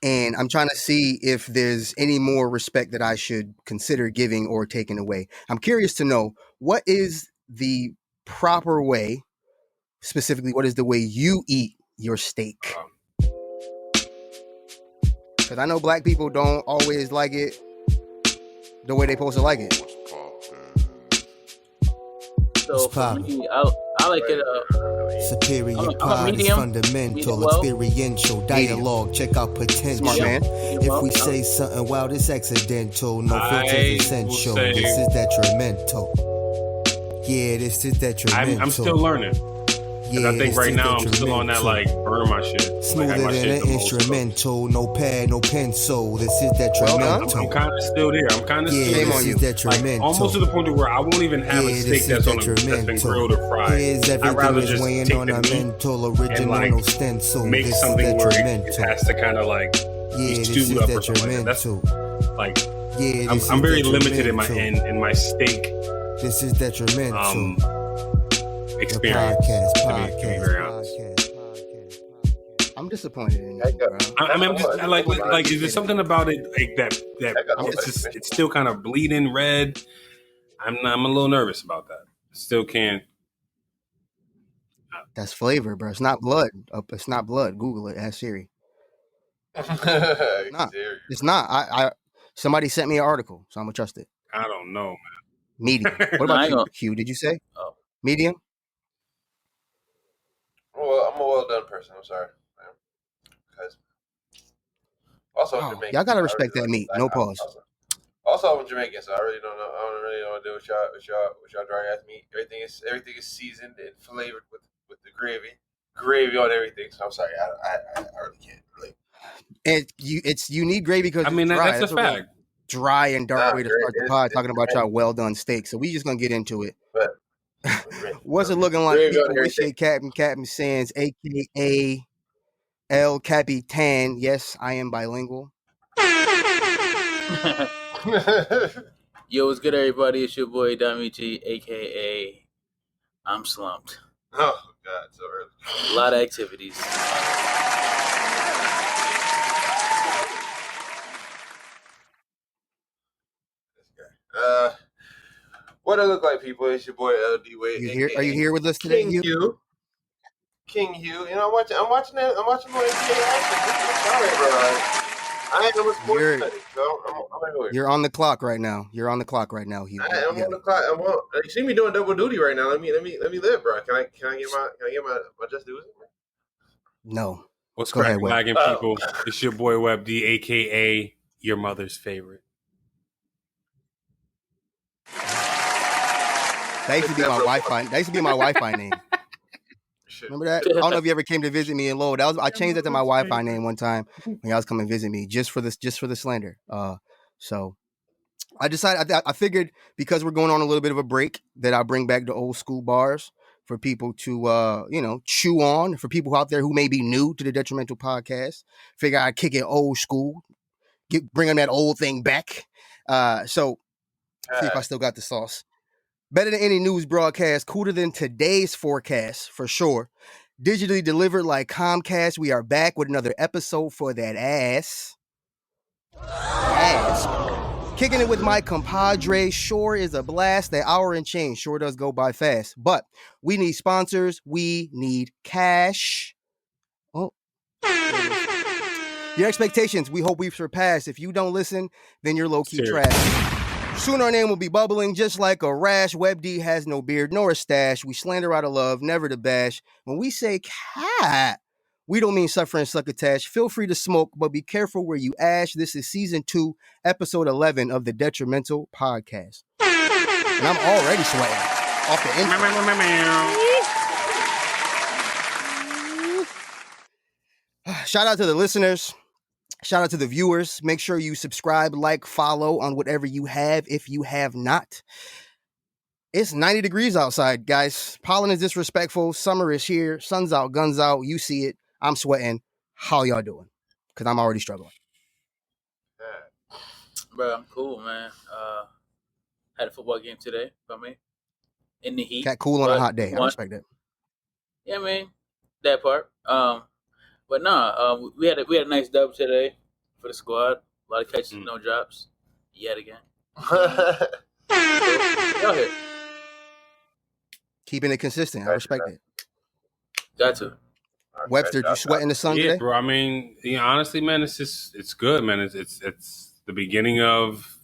And I'm trying to see if there's any more respect that I should consider giving or taking away. I'm curious to know, what is the proper way, specifically, what is the way you eat your steak? Because I know black people don't always like it the way they're supposed to like it. So for me, I like it. Superior I'm a pride is medium. fundamental, Medium well. experiential dialogue. Check out potential. Smart man. If we say something wild, it's accidental. No filters essential. This is detrimental. Yeah, this is detrimental. I'm still learning. Yeah, I think right now I'm still on that like burn my shit. Smoother like, than an instrumental, no pad, no pencil. This is detrimental. I'm kind of still there. I'm kind of shame still on you. Detrimental. Like, almost to the point where I won't even have a steak that's been grilled or fried. I'd rather just take on the a meat mental, original, and like no stencil. make this something where it detrimental. has to kind of like be stewed up or something like that. Like I'm very limited in my steak. This is detrimental. Experience. To be very honest. I'm disappointed in you, bro. I mean, I'm just like, is there something about it like that it's still kind of bleeding red? I'm a little nervous about that. Still can't. That's flavor, bro. It's not blood. It's not blood. Google it. Ask Siri. It's not. I somebody sent me an article, so I'm gonna trust it. I don't know, man. Medium. What about you, Q? Did you say? Oh. Medium? Well, I'm a well done person. I'm sorry. Also, I'm Jamaican. Y'all gotta respect that meat. No pause. Also, I'm Jamaican, so I really don't know. I don't really know what to do with y'all dry ass meat. Everything is seasoned and flavored with the gravy on everything. So I'm sorry, I really can't relate. And you need gravy because I mean that's a fact. Really dry and dark way to start the pod talking about y'all well done steak. So we just gonna get into it. But what's it looking like? People wish Captain Sands, aka El Capitan. Yes, I am bilingual. Yo, what's good, everybody? It's your boy Damichi, aka I'm slumped. Oh God, so early. A lot of activities. What it look like, people? It's your boy LD Wade. Are you here with us today, King Hugh? You know, I'm watching more NBA action. I'm sorry, bro. I ain't no sports study, so I'm You're on the clock right now. Hugh. I'm on the clock. You see me doing double duty right now. Let me live, bro. Can I get my just dues? No. What's cracking, lagging people? It's your boy Web D, aka your mother's favorite. That used to be my Wi-Fi. That used to be my Wi-Fi name. Remember that? I don't know if you ever came to visit me in Lowell. I changed that to my Wi-Fi name one time when y'all was coming to visit me just for the slander. So I decided I figured because we're going on a little bit of a break that I'll bring back the old school bars for people to chew on. For people out there who may be new to the Detrimental Podcast, figure I'd kick it old school, bring them that old thing back. So see if I still got the sauce. Better than any news broadcast, cooler than today's forecast, for sure. Digitally delivered like Comcast, we are back with another episode for that ass. Kicking it with my compadre, sure is a blast. That hour and change sure does go by fast. But we need sponsors. We need cash. Oh. Your expectations, we hope we've surpassed. If you don't listen, then you're low-key trash. Soon our name will be bubbling just like a rash. Web D has no beard nor a stash. We slander out of love, never to bash. When we say cat, we don't mean suffer and succotash. Feel free to smoke, but be careful where you ash. This is season 2, episode 11 of the Detrimental Podcast. And I'm already sweating off the intro. Shout out to the listeners. Shout out to the viewers. Make sure you subscribe, like, follow on whatever you have if you have not. It's 90 degrees outside, guys. Pollen is disrespectful. Summer is here. Sun's out, guns out. You see it. I'm sweating. How y'all doing? Because I'm already struggling. Bro, I'm cool, man. Had a football game today, in the heat. Cat cool on a hot day. I respect that. Yeah, man. That part. But nah, we had a nice dub today. for the squad. A lot of catches, no drops. Yet again. Y'all here. Keeping it consistent. I respect it. Got to. Webster, did you sweat in the sun today? Bro. I mean, honestly, man, it's good, man. It's the beginning of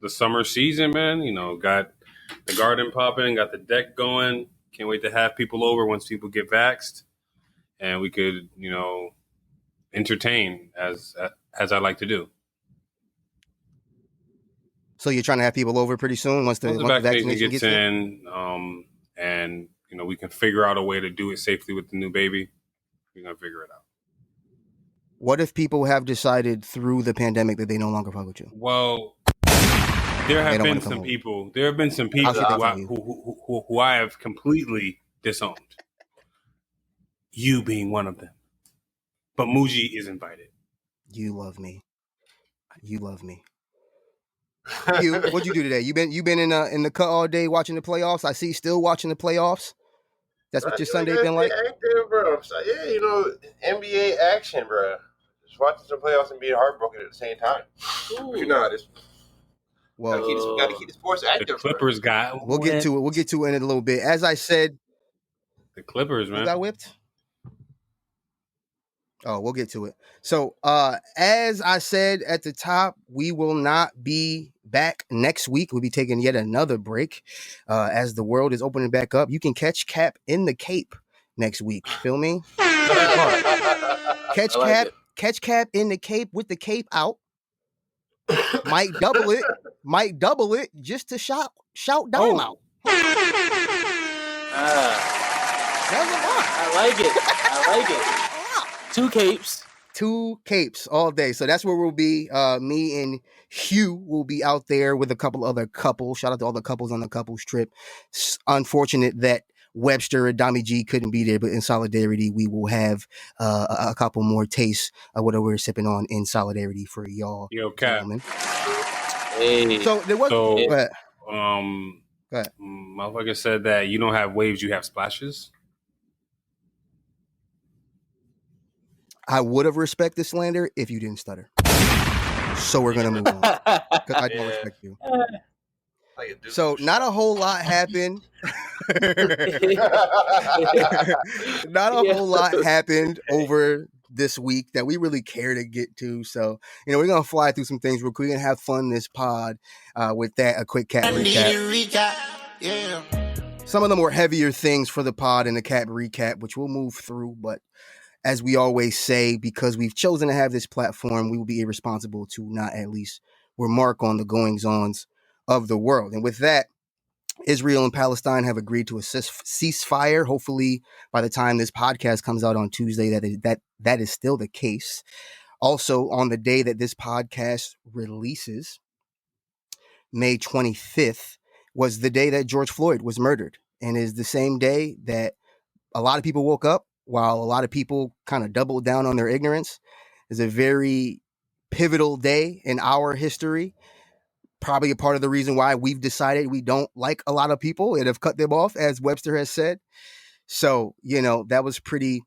the summer season, man. You know, got the garden popping, got the deck going. Can't wait to have people over once people get vaxxed, and we could, you know, entertain as I like to do. So you're trying to have people over pretty soon once the vaccination gets in, and you know we can figure out a way to do it safely with the new baby. We're gonna figure it out. What if people have decided through the pandemic that they no longer fuck with you? Well, there have been some people. There have been some people who I have completely disowned. You being one of them. But Muji is invited. You love me. You love me. What'd you do today? You been in the cut all day watching the playoffs? I see you still watching the playoffs. That's what your Sunday been like? Active, bro. So, yeah, you know, NBA action, bro. Just watching some playoffs and being heartbroken at the same time. But you know, gotta keep the sports active. The Clippers got. We'll get to it. We'll get to it in a little bit. As I said, the Clippers, man, got whipped. Oh, we'll get to it. So, as I said at the top, we will not be back next week. We'll be taking yet another break as the world is opening back up. You can catch Cap in the Cape next week. Feel me? Catch Cap in the Cape with the cape out. Might double it just to shout Dime out. That was a lot. I like it. 2 capes all day. So that's where we'll be. Me and Hugh will be out there with a couple other couples. Shout out to all the couples on the couples trip. It's unfortunate that Webster and Dami G couldn't be there, but in solidarity, we will have a couple more tastes of what we're sipping on in solidarity for y'all. Yo, Cap. Hey. So there was. Go ahead. Motherfucker said that you don't have waves, you have splashes. I would have respected slander if you didn't stutter. So we're going to move on. Because I don't respect you. So not a whole lot happened. Not a whole lot happened over this week that we really care to get to. So, you know, we're going to fly through some things real quick and have fun this pod with that. A quick cat recap. Yeah. Some of the more heavier things for the pod and the cat recap, which we'll move through, but as we always say, because we've chosen to have this platform, we will be irresponsible to not at least remark on the goings-ons of the world. And with that, Israel and Palestine have agreed to a ceasefire. Hopefully, by the time this podcast comes out on Tuesday, that is still the case. Also, on the day that this podcast releases, May 25th, was the day that George Floyd was murdered, and is the same day that a lot of people woke up, while a lot of people kind of doubled down on their ignorance. It's a very pivotal day in our history. Probably a part of the reason why we've decided we don't like a lot of people and have cut them off, as Webster has said. So, you know, that was pretty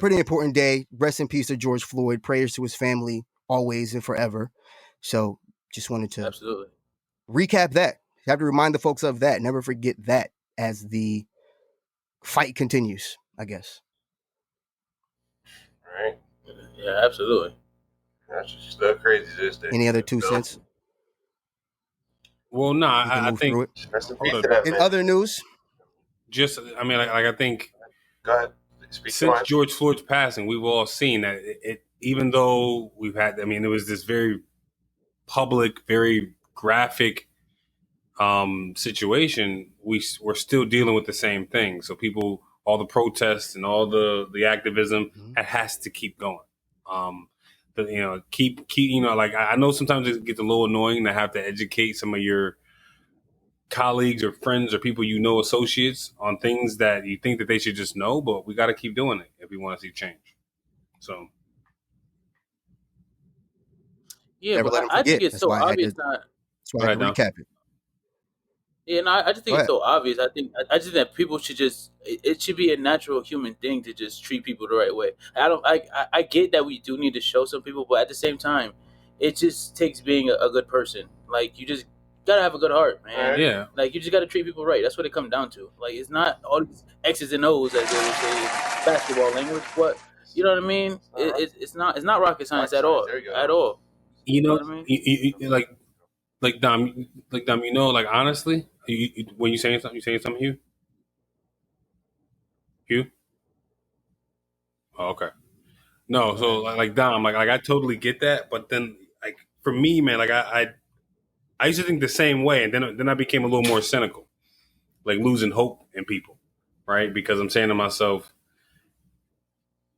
important day. Rest in peace to George Floyd. Prayers to his family always and forever. So just wanted to recap that. You have to remind the folks of that. Never forget that as the fight continues, I guess. Right. Yeah, absolutely. That's just so crazy this day. Any other 2 cents? Well, no, I think in other news, just I mean, like I think. Go ahead. Since George Floyd's passing, we've all seen that it even though we've had, I mean, it was this very public, very graphic situation. We're still dealing with the same thing. So people, all the protests and all the activism, it has to keep going. You know, keep you know, like I know sometimes it gets a little annoying to have to educate some of your colleagues or friends or people you know, associates, on things that you think that they should just know, but we got to keep doing it if we want to see change. So yeah, but I think it's so obvious. That's why I had to recap it. Yeah, no, I just think it's so obvious. I just think that people should just it should be a natural human thing to just treat people the right way. I get that we do need to show some people, but at the same time, it just takes being a good person. Like you just gotta have a good heart, man. Yeah. Like you just gotta treat people right. That's what it comes down to. Like it's not all these X's and O's as they would say in basketball language, but you know what I mean. It's not rocket science at all. At all. You know what I mean? like Dom, you know, like honestly, when you saying something, Hugh? Hugh? Oh, okay. No, so like Dom, like I totally get that, but then like for me, man, like I used to think the same way, and then I became a little more cynical, like losing hope in people, right? Because I'm saying to myself,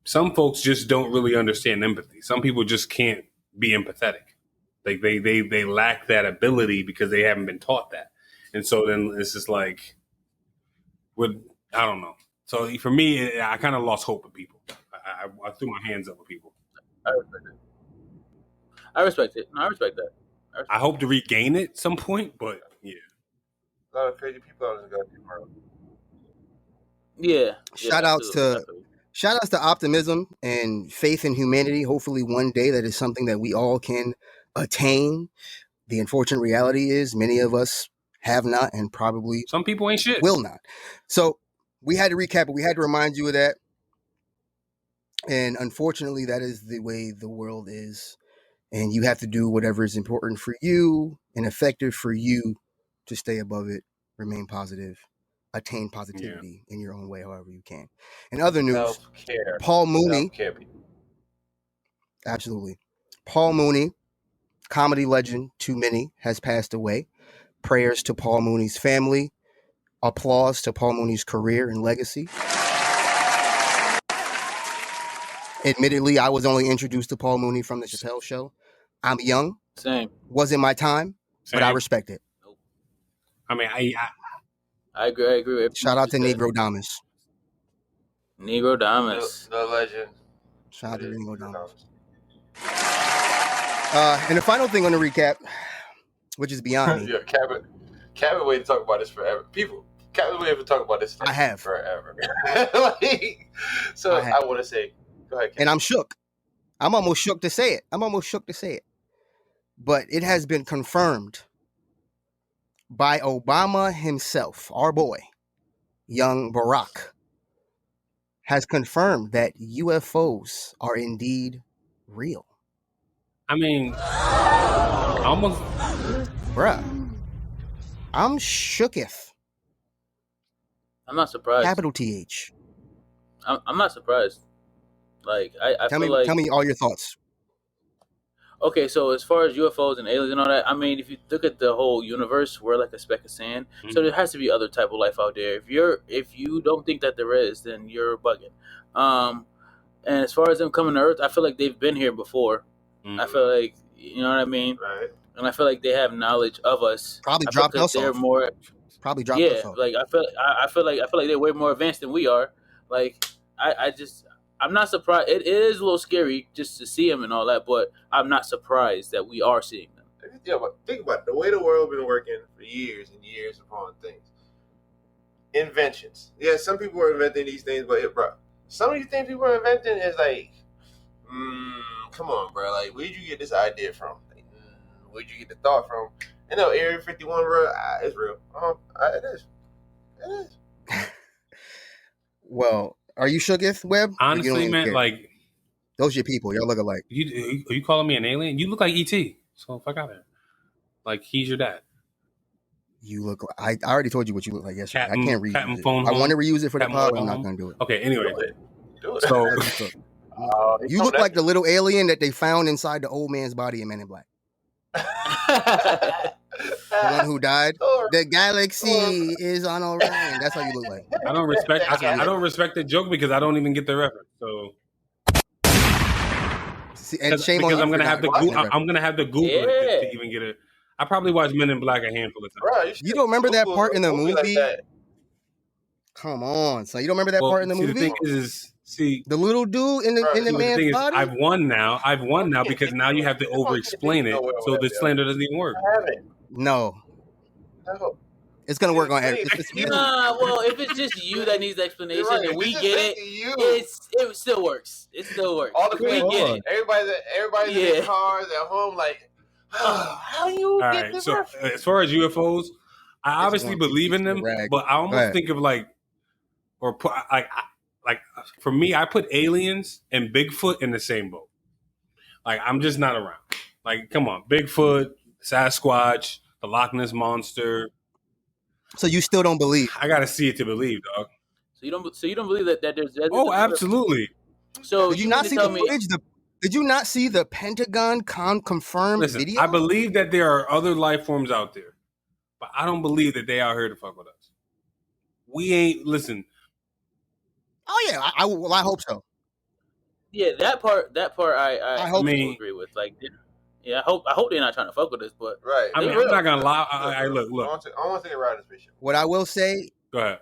some folks just don't really understand empathy. Some people just can't be empathetic. Like they lack that ability because they haven't been taught that. And so then it's just like, I don't know. So for me, I kind of lost hope in people. I threw my hands up with people. I respect it. No, I respect that. I hope to regain it at some point, but yeah. A lot of crazy people out in the goddamn world. Yeah. Shout outs to optimism and faith in humanity. Hopefully one day that is something that we all can attain. The unfortunate reality is many of us have not and probably some people ain't shit. Will not. So we had to recap it. We had to remind you of that. And unfortunately, that is the way the world is. And you have to do whatever is important for you and effective for you to stay above it, remain positive, attain positivity in your own way, however you can. In other news, self-care. Paul Mooney. Self-care. Absolutely. Paul Mooney, comedy legend to many, has passed away. Prayers to Paul Mooney's family. Applause to Paul Mooney's career and legacy. Admittedly, I was only introduced to Paul Mooney from the Chappelle Show. I'm young. Same. Wasn't my time, but I respect it. I mean, I agree with shout out to Negro Damas. Negro Damas. The legend. Shout out to Negro Damas. And the final thing on the recap, which is beyond me. Yeah, Cabot waited to talk about this forever. Cabot waited to talk about this. I have forever. I want to say, go ahead. Cabot. And I'm shook. I'm almost shook to say it. But it has been confirmed by Obama himself, our boy, young Barack, has confirmed that UFOs are indeed real. I mean, almost, bruh. I'm shooketh. I'm not surprised. Capital TH. I'm not surprised. Like tell me all your thoughts. Okay, so as far as UFOs and aliens and all that, I mean, if you look at the whole universe, we're like a speck of sand. Mm-hmm. So there has to be other type of life out there. If you don't think that there is, then you're bugging. And as far as them coming to Earth, I feel like they've been here before. Mm-hmm. I feel like, you know what I mean? Right. And I feel like they have knowledge of us. Probably dropped us off. Probably dropped us off. Like I feel like they're way more advanced than we are. Like I'm not surprised. It is a little scary just to see them and all that, but I'm not surprised that we are seeing them. Yeah, but think about it. The way the world been working for years and years upon things. Inventions. Yeah, some people are inventing these things, but bro, some of these things people are inventing is like, come on, bro. Like, where'd you get this idea from? Like, where'd you get the thought from? You know, Area 51, bro, it's real. It is. It is. Well, are you shooketh, Webb? Honestly, man, like those are your people. Y'all look alike. Are you calling me an alien? You look like ET. So fuck out of here. Like he's your dad. You look like I already told you what you look like yesterday. I can't reuse it. I want to reuse it for the pod, but I'm not gonna do it. Okay, anyway. Do it. So you look like the little alien that they found inside the old man's body in Men in Black. The one who died. The galaxy is on a run. That's how you look like. I don't respect the joke because I don't even get the reference. So, and shame on because I'm gonna have to Google it to even get it. I probably watched Men in Black a handful of times. Bro, you don't remember that part in the movie? Like come on, so you don't remember that part in the movie? The thing is, the little dude in the man's body. I've won now because now you have to over explain it, so the slander doesn't even work. No. It's gonna work on Hey, every. It's you. Well, if it's just you that needs the explanation Right, and we this is get basically it, you. it still works. It still works. All the we people, get it. everybody's in their cars at home, like, how you All get right. this So reference? as far as UFOs, I obviously one big believe in piece of them, rag. but I almost think of like for me, I put aliens and Bigfoot in the same boat. Like I'm just not around. Like, come on, Bigfoot, Sasquatch, the Loch Ness monster. So you still don't believe? I gotta see it to believe, dog. So you don't believe that there's Oh, absolutely. So Did you not see the footage? Did you not see the Pentagon confirmed Listen, video? I believe that there are other life forms out there, but I don't believe that they out here to fuck with us. We ain't listen. Oh yeah, I hope so. Yeah, that part I hope so agree with. Like, yeah, I hope they're not trying to fuck with us, but Right. I mean, I'm not gonna lie. I look. I want to take a ride in this picture. What I will say, Go ahead.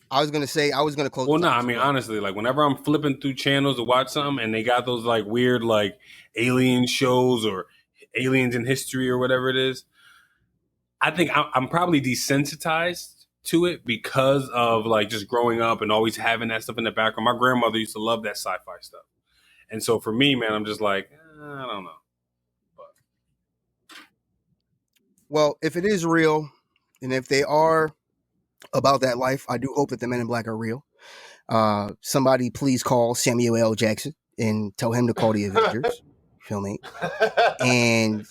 I was gonna close. Well, no, I mean honestly, like whenever I'm flipping through channels to watch something and they got those like weird like alien shows or aliens in history or whatever it is, I think I'm probably desensitized to it because of like just growing up and always having that stuff in the background. My grandmother used to love that sci-fi stuff, and so for me, man, I'm just like I don't know. But Well, if it is real, and if they are about that life, I do hope that the Men in Black are real. Somebody please call Samuel L. Jackson and tell him to call the Avengers. Feel me? And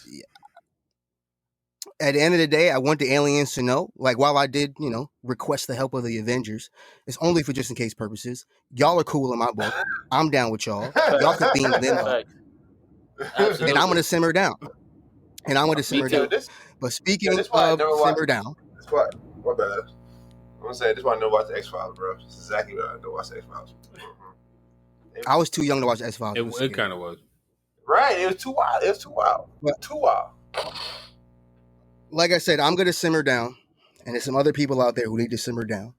at the end of the day, I want the aliens to know, like while I did, request the help of the Avengers, it's only for just in case purposes. Y'all are cool in my book. I'm down with y'all. Y'all can beam them up. And I'm going to simmer down. But speaking of simmer down. That's why. What bad? I'm going to say, this is why I know about the X-Files, bro. This is exactly what I know about the X-Files. I was too young to watch X-Files. it kind of was. Right. It was too wild. Too wild. Like I said, I'm going to simmer down. And there's some other people out there who need to simmer down.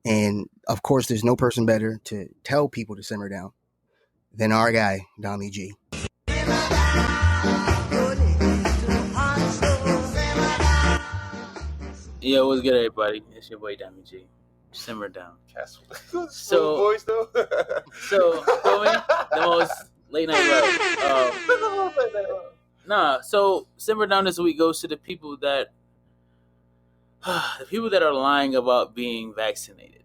And, of course, there's no person better to tell people to simmer down than our guy, Dami G. Yo, what's good, everybody? It's your boy, Dami G. Simmer down. So, voice, though. So, for me, the most late night love. So simmer down this week goes to the people that are lying about being vaccinated.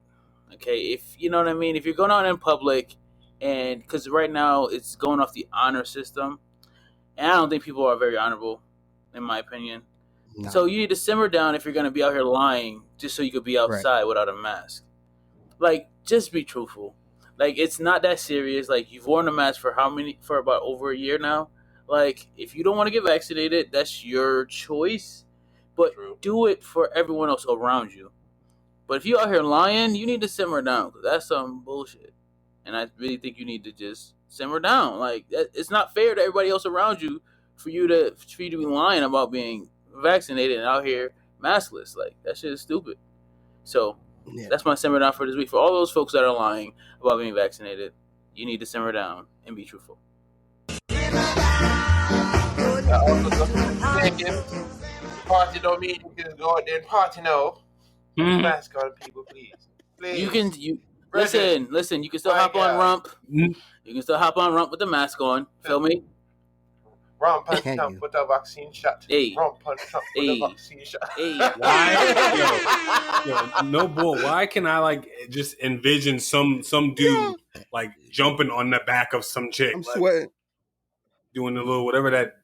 Okay, if you know what I mean. If you're going out in public, and because right now it's going off the honor system, and I don't think people are very honorable, in my opinion. No. So you need to simmer down if you're going to be out here lying just so you could be outside without a mask. Like, just be truthful. Like, it's not that serious. Like, you've worn a mask for about over a year now. Like, if you don't want to get vaccinated, that's your choice. But do it for everyone else around you. But if you're out here lying, you need to simmer down. Because that's some bullshit. And I really think you need to just simmer down. Like, it's not fair to everybody else around you for you to be lying about being vaccinated and out here maskless. Like, that shit is stupid. So that's my simmer down for this week. For all those folks that are lying about being vaccinated, you need to simmer down and be truthful. Party don't mean you can go out there and party now. Mask on, people, please. You listen. You can still hop on rump. You can still hop on rump with the mask on. Feel me? Rump and Trump with a vaccine shot. Hey. Rump and Trump with a vaccine shot. Hey. Yo, no bull. Why can I like just envision some dude like jumping on the back of some chick? I'm sweating. Doing a little whatever that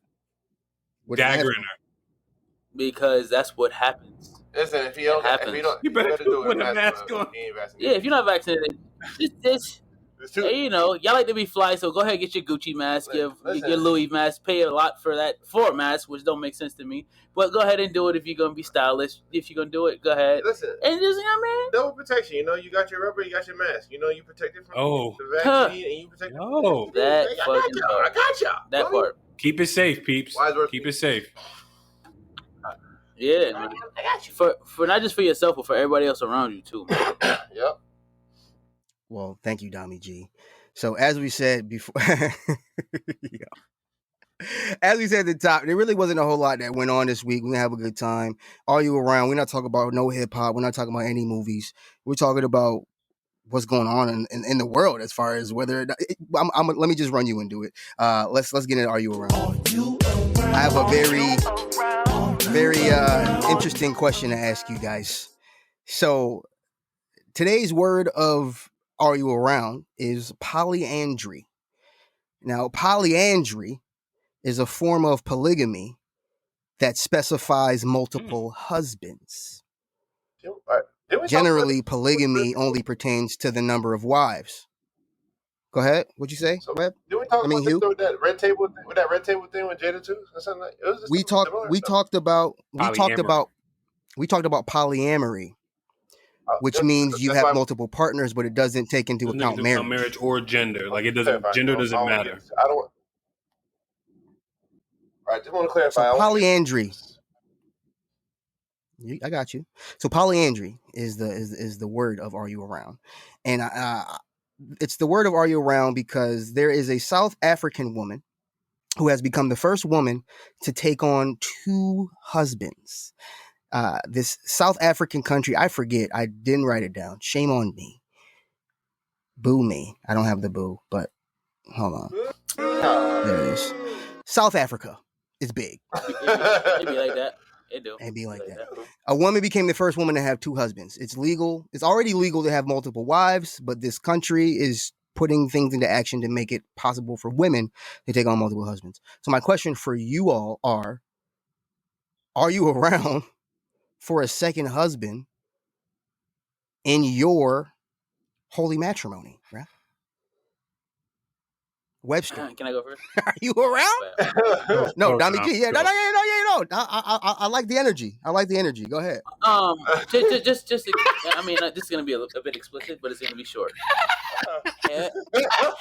dagger in her. Because that's what happens. Listen, if you better do it with a mask on. Yeah, if you're not vaccinated, y'all like to be fly, so go ahead and get your Gucci mask, your Louis mask, pay a lot for a mask, which don't make sense to me. But go ahead and do it if you're gonna be stylish. If you're gonna do it, go ahead. Listen, and just double protection. You got your rubber, you got your mask. You protected from the vaccine, and you protected. I got y'all. That part. Keep it safe, peeps. Keep it safe. Yeah, man. I got you. For not just for yourself, but for everybody else around you too. Yep. Well, thank you, Dami G. So as we said before, As we said at the top, there really wasn't a whole lot that went on this week. We're gonna have a good time. All you around. We're not talking about no hip hop. We're not talking about any movies. We're talking about what's going on in the world as far as whether let me just run you and do it. Let's get into Are You Around? I have a very interesting question to ask you guys. So today's word of Are You Around is polyandry. Now, polyandry is a form of polygamy that specifies multiple husbands. Generally, polygamy only pertains to the number of wives. Go ahead. What'd you say, Webb? Did we talk about this with that red table thing with Jada too, or something like? It was just we talked about polyamory, which means you have multiple partners, but it doesn't take into account marriage or gender. Like it doesn't. Gender doesn't matter. I don't. I just want to clarify. So polyandry. I got you. So polyandry is the word of Are You Around, and it's the word of Are You Around because there is a South African woman who has become the first woman to take on 2 husbands. This South African country, I forget. I didn't write it down. Shame on me. Boo me. I don't have the boo, but hold on. There it is. South Africa is big. It be like that. It do. And be like that. A woman became the first woman to have 2 husbands. It's legal. It's already legal to have multiple wives, but this country is putting things into action to make it possible for women to take on multiple husbands. So my question for you all are you around for a second husband in your holy matrimony, right? Webster. Can I go first? Are you around? No, Dami G. Yeah, no. I like the energy. Go ahead. Just. I mean, this is gonna be a bit explicit, but it's gonna be short.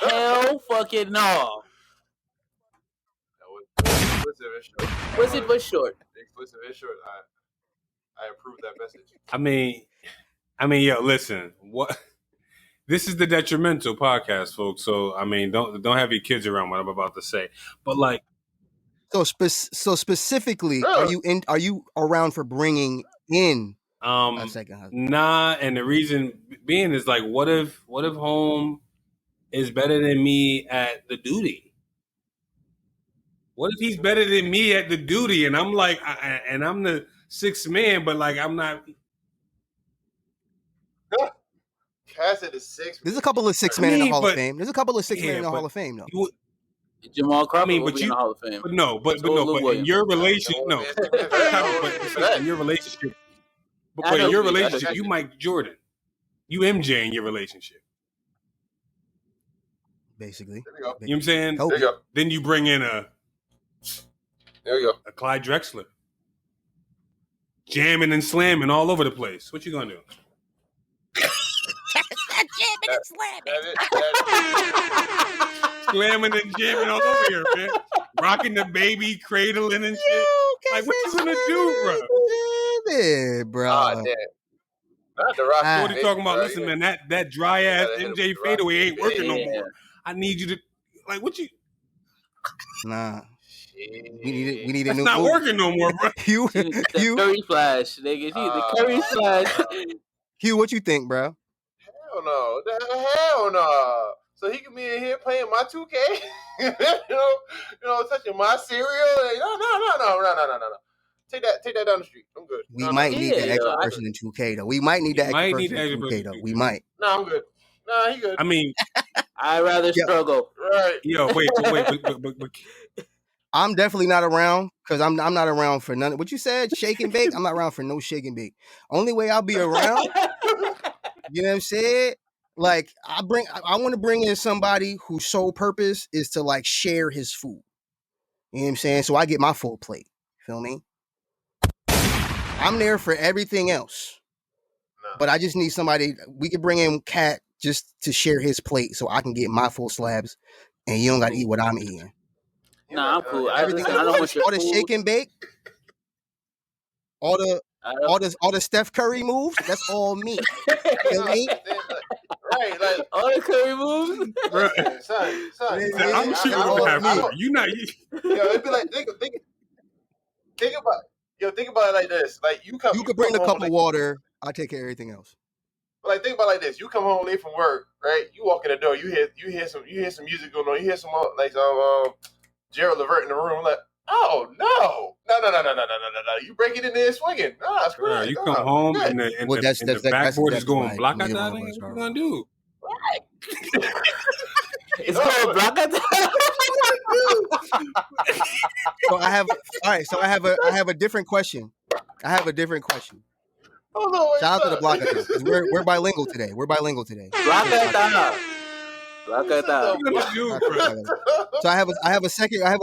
Hell, fucking no. Explicit but short. Explicit but short. I approve that message. I mean, yo, listen. What? This is the Detrimental podcast, folks. So, I mean, don't have your kids around what I'm about to say. But like, so specifically, are you around for bringing in a second husband? Nah, and the reason being is like, what if home is better than me at the duty? What if he's better than me at the duty, and I'm like, and I'm the 6th man, but like I'm not. There's a couple of 6 men in the Hall of Fame. There's a couple of 6 men in the Hall of Fame, though. Jamal Crawford will be in the Hall of Fame. But in your relationship, in your relationship, you Mike Jordan, you MJ in your relationship. Basically. There we go. You know what I'm saying? There you go. Then you bring in a Clyde Drexler. Jamming and slamming all over the place. What you gonna do? Jamming and slamming. Slamming and jamming all over here, man. Rocking the baby, cradling and shit. Like, what you gonna do, bro? Yeah, bro. Oh, damn. Not the rock. What are you talking about? Listen, man, that dry ass MJ fadeaway ain't working no more. I need you to, like, what you? Nah. We need a new. It's not working no more, bro. Hugh, Curry flash, nigga. The Curry flash. Hugh, what you think, bro? Hell no. So he can be in here playing my 2K, you know, touching my cereal. No. Take that down the street. I'm good. We might need that extra person in 2K though. We might need that extra person in 2K though. We might. No, I'm good. No, he good. I mean, I'd rather struggle. Right. Yo, wait. But I'm definitely not around because I'm not around for none. What you said, shake and bake? I'm not around for no shake and bake. Only way I'll be around, you know what I'm saying? Like I want to bring in somebody whose sole purpose is to like share his food. You know what I'm saying? So I get my full plate. Feel me? I'm there for everything else. But I just need somebody. We could bring in Cat just to share his plate so I can get my full slabs and you don't got to eat what I'm eating. Nah, I'm cool. I don't want your all the shake and bake, all the Steph Curry moves. That's all me. You know what I mean? right, like all the curry moves. listen, son. I'm It's shooting all on half me. court. You not. Yo, it'd be like think about think about it like this. Like you could bring come a home cup of late, water. I'll take care of everything else. like think about it like this. You come home late from work, right? You walk in the door, you hear some music going on. You hear some like some Gerald Levert in the room, like, oh no. You break it in there swinging. Nah, screw that. You come home good. and the backboard is going block out that. What you gonna do? It's called block attack. So I have a different question. Hold on, wait, Shout out to the son. block attack. 'Cause we're bilingual today. Block attack. Block attack. What you gonna do, bro? So I have a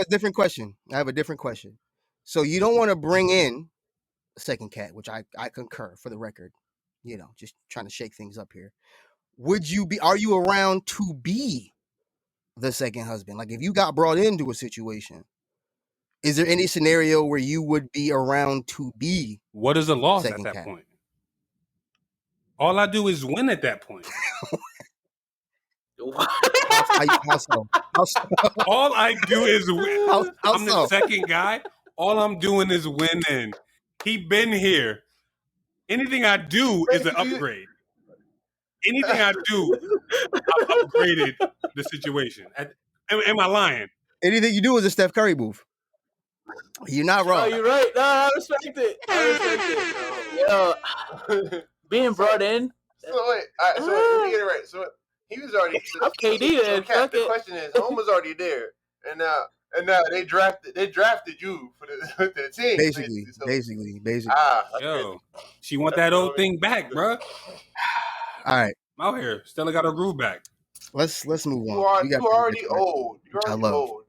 different question. So you don't want to bring in a second cat, which I concur for the record. You know, just trying to shake things up here. Are you around to be the second husband? Like if you got brought into a situation, is there any scenario where you would be around to be? What is a loss at second that cat? point? All I do is win at that point. How so? All I do is win. How I'm so? the second guy. All I'm doing is winning. He been here. Anything I do is an upgrade. Anything I do, I've upgraded the situation. Am I lying? Anything you do is a Steph Curry move. You're not wrong. Oh, you're right. No, I respect it. Yo, being brought in. So wait, all right, so let me get it right. So he was already. I'm KD then. So the question is, home was already there, and now they drafted you for the team. Basically. Yo, she want that old thing back, bro. All right, I'm out here. Stella got her groove back. let's move on. You already old. You're already old.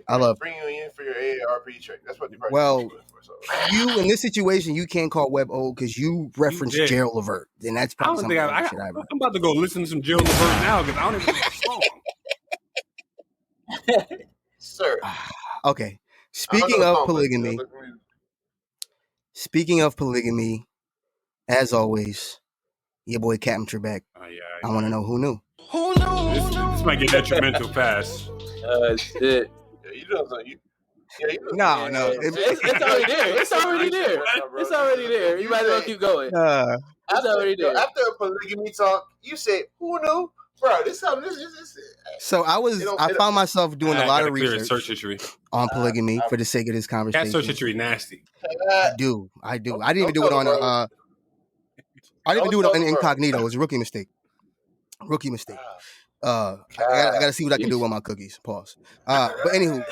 I love. Bringing you in for your AARP check. That's what the price Well, for. So. You in this situation, you can't call Webb old because you referenced Gerald Levert, and that's probably something I'm about to go listen to some Gerald Levert now because I don't even know the song. Sir. Okay. Speaking of polygamy, as always, your boy Captain Trebek. I want to know who knew. This might get detrimental fast. Shit. Yeah, you know something. No. It's already there. It's already there. You might as well keep going. It's already there. After a polygamy talk, you say, "Who knew, bro? This something. This." So I found myself doing a lot of research search history on polygamy for the sake of this conversation. Cat search history nasty. I do. I didn't even do it on I didn't even do it on incognito. It was a rookie mistake. I gotta see what I can do with my cookies. Pause. But anywho,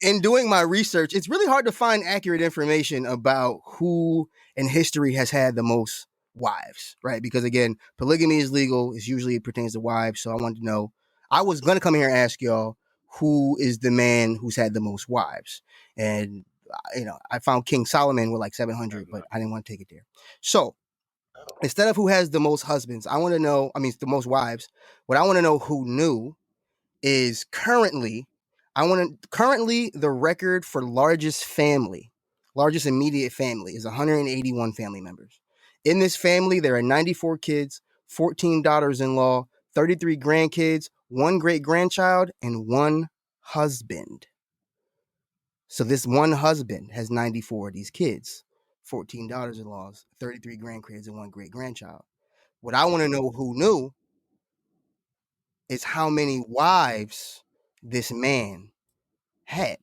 in doing my research, it's really hard to find accurate information about who in history has had the most wives, right? Because again, polygamy is legal. It pertains to wives. So I wanted to know. I was gonna come here and ask y'all who is the man who's had the most wives, and I found King Solomon with like 700, but I didn't want to take it there. So instead of who has the most husbands, the most wives, what I want to know who knew is currently the record for largest immediate family is 181 family members. In this family, there are 94 kids, 14 daughters-in-law, 33 grandkids, 1 great-grandchild, and 1 husband. So this one husband has 94 of these kids. 14 daughters-in-laws, 33 grandkids, and 1 great-grandchild. What I want to know who knew is how many wives this man had.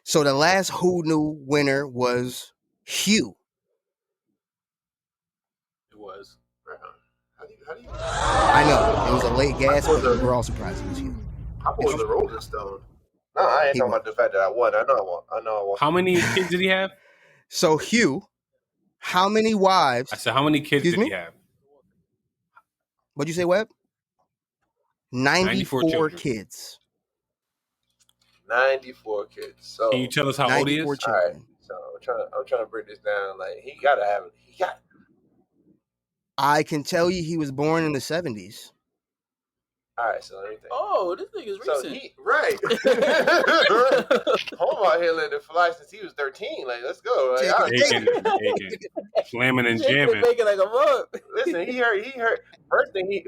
So the last who knew winner was Hugh. It was. How do you? I know. It was a late guess, but we're all surprised it was Hugh. I was the Rolling Stone. No, I ain't talking about the fact that I won. I know I won. How many kids did he have? So Hugh, how many wives? I said, how many kids did he have? What'd you say, Webb? 94 kids. 94 kids. So can you tell us how old he is? All right. So I'm trying to break this down. Like he got. I can tell you he was born in the 70s. All right, so let me think. Oh, this thing is So recent. he right. Home out here letting it fly since he was 13. Like, let's go. Like, Aiken, Slammin N Jammin. Making like a mug. listen, he heard. First thing he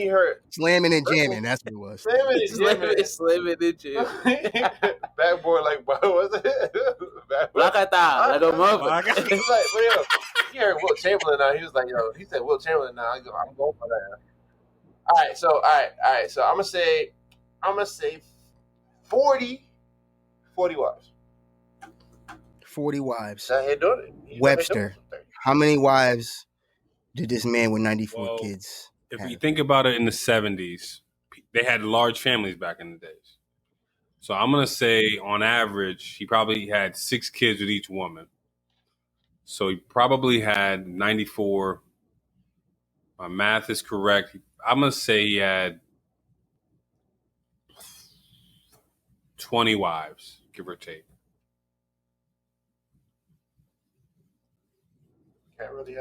heard. Slammin N Jammin. That's what it was. Slammin N Jammin. Bad boy, like, what was it? Bad boy. Lakata, like a mug. Like, but yo, he heard Will Chamberlain now. He was like, yo, he said Will Chamberlain now. I'm going for that. All right, so I'm gonna say 40 wives. 40 wives. Out here doing it. Webster, how many wives did this man with 94 kids If have? you think about it, in the 70s, they had large families back in the days. So I'm gonna say, on average, he probably had 6 kids with each woman. So he probably had 94. My math is correct. I'm going to say he had 20 wives, give or take.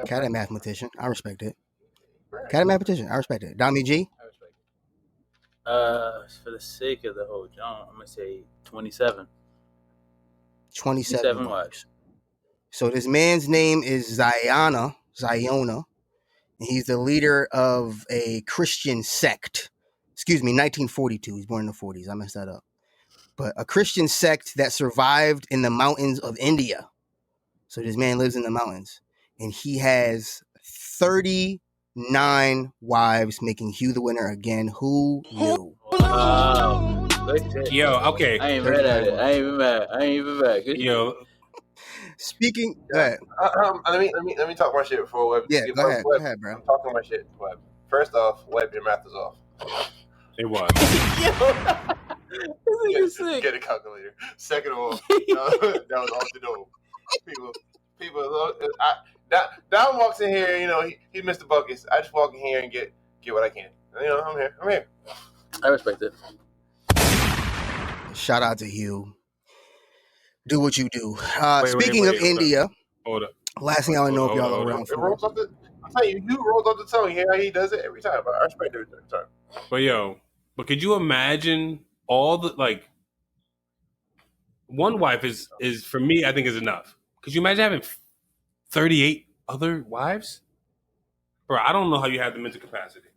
Cat a mathematician. I respect it. Cat a mathematician. I respect it. Dami G? I respect it. For the sake of the whole John, I'm going to say 27. 27 wives. So this man's name is Ziona. And he's the leader of a Christian sect. Excuse me, 1942. He's born in the 40s. I messed that up. But a Christian sect that survived in the mountains of India. So this man lives in the mountains. And he has 39 wives, making Hugh the winner again. Who knew? Wow. Yo, okay. I ain't mad at it. I ain't even mad. Good Yo. Speaking, go ahead. Let me talk my shit before Web. Yeah, go ahead, bro. I'm talking my shit, Web. First off, Web, your math is off. It was. Get a calculator. Second of all, that was off the dome. People. Don walks in here. You know, he missed the buckets. I just walk in here and get what I can. You know, I'm here. I respect it. Shout out to Hugh. Do what you do. Speaking of wait, India, hold up. Last thing I want to know if y'all are around for. I'm telling you, Hugh rolls off the tongue. He does it every time. I respect it every time. But could you imagine all the, like, one wife is for me, I think, is enough. Could you imagine having 38 other wives? Bro, I don't know how you have the mental capacity.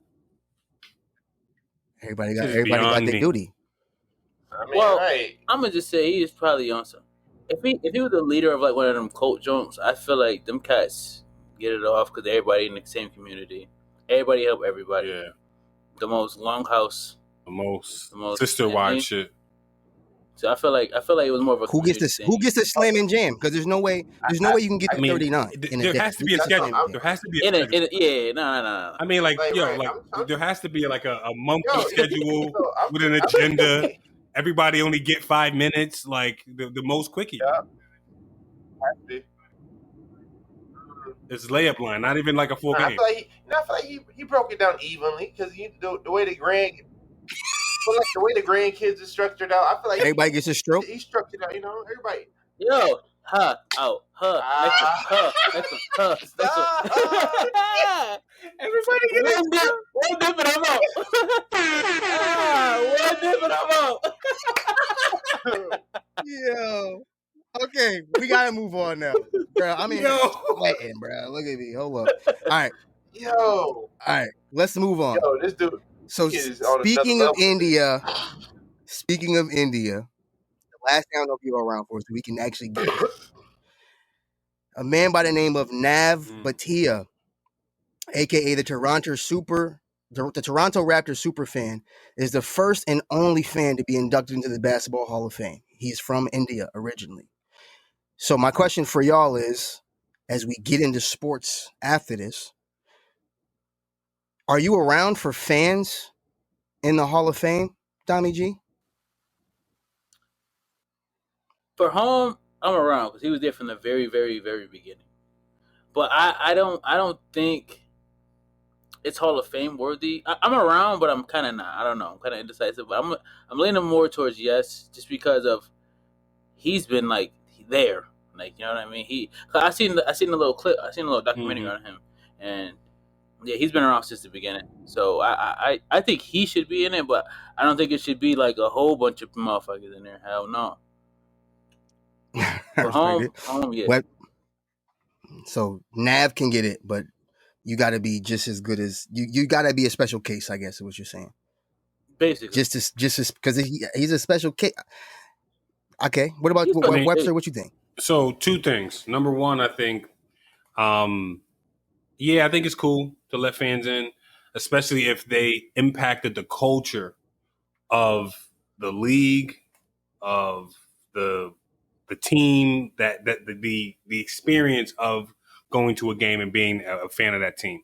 Everybody got their duty. I mean, right. I'm gonna just say he's probably on some. If he was the leader of like one of them cult jumps, I feel like them cats get it off because everybody in the same community. Everybody help everybody. Yeah. The most longhouse. The most sister wife shit. So I feel like it was more of a who gets to slam and jam, because there's no way you can get to 39. There has to be a schedule. There has to be a schedule. Yeah, no. I mean, there has to be like a monthly schedule with an agenda. Everybody only get 5 minutes, like the most quickie. Yeah. It's layup line, not even like a full game. I feel like he broke it down evenly, because the way the grandkids is structured out, I feel like everybody gets a stroke. He structured out, everybody. Yo, next one. Everybody get one dip and I'm out. One dip and I'm out. Yo. Okay, we gotta move on now, bro. I mean, sweating, bro. Look at me. Hold up. All right. All right. Let's move on. Yo, this dude. So speaking of India, the last thing I don't know if you're around for, so we can actually get it. A man by the name of Nav Bhatia, aka the Toronto Raptors super fan, is the first and only fan to be inducted into the Basketball Hall of Fame. He's from India originally. So my question for y'all is, as we get into sports after this, are you around for fans in the Hall of Fame, Dami G? For home, I'm around because he was there from the very, very, very beginning. But I don't think it's Hall of Fame worthy. I'm around, but I'm kind of not. I don't know. I'm kind of indecisive. But I'm leaning more towards yes, just because of he's been like there. Like, you know what I mean? I seen the little clip. I seen a little documentary on him, and Yeah, he's been around since the beginning. So I think he should be in it, but I don't think it should be like a whole bunch of motherfuckers in there. Hell no. But home, yeah. What? So Nav can get it, but you got to be just as good as you. You got to be a special case, I guess, is what you're saying. Basically, just as because he's a special case. Okay, what about Webster? What you think? So 2 things. Number 1, I think, yeah, I think it's cool to let fans in, especially if they impacted the culture of the league, of the team, that the experience of going to a game and being a fan of that team.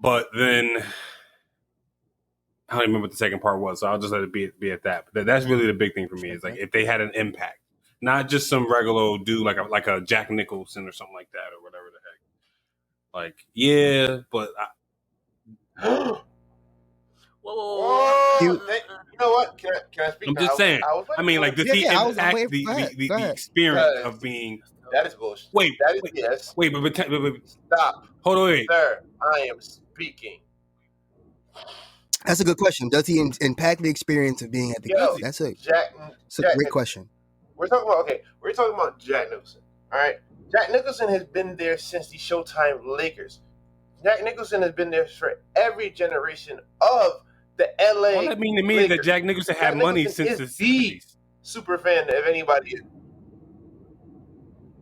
But then I don't remember what the second part was, so I'll just let it be at that. But that's really the big thing for me is like if they had an impact, not just some regular old dude like a Jack Nicholson or something like that or whatever the heck. Like, yeah, but Whoa. You know what? Can I speak? I'm just saying. I mean, like, does he impact the experience of being? That is bullshit. Wait, that is yes. Wait, but stop. Hold on, wait, sir. I am speaking. That's a good question. Does he impact the experience of being at the game? That's a great question. We're talking about Jack Nicholson. All right, Jack Nicholson has been there since the Showtime Lakers. Jack Nicholson has been there for every generation of the LA. All that mean to me is that Jack Nicholson had money since the 60s. Super fan of anybody.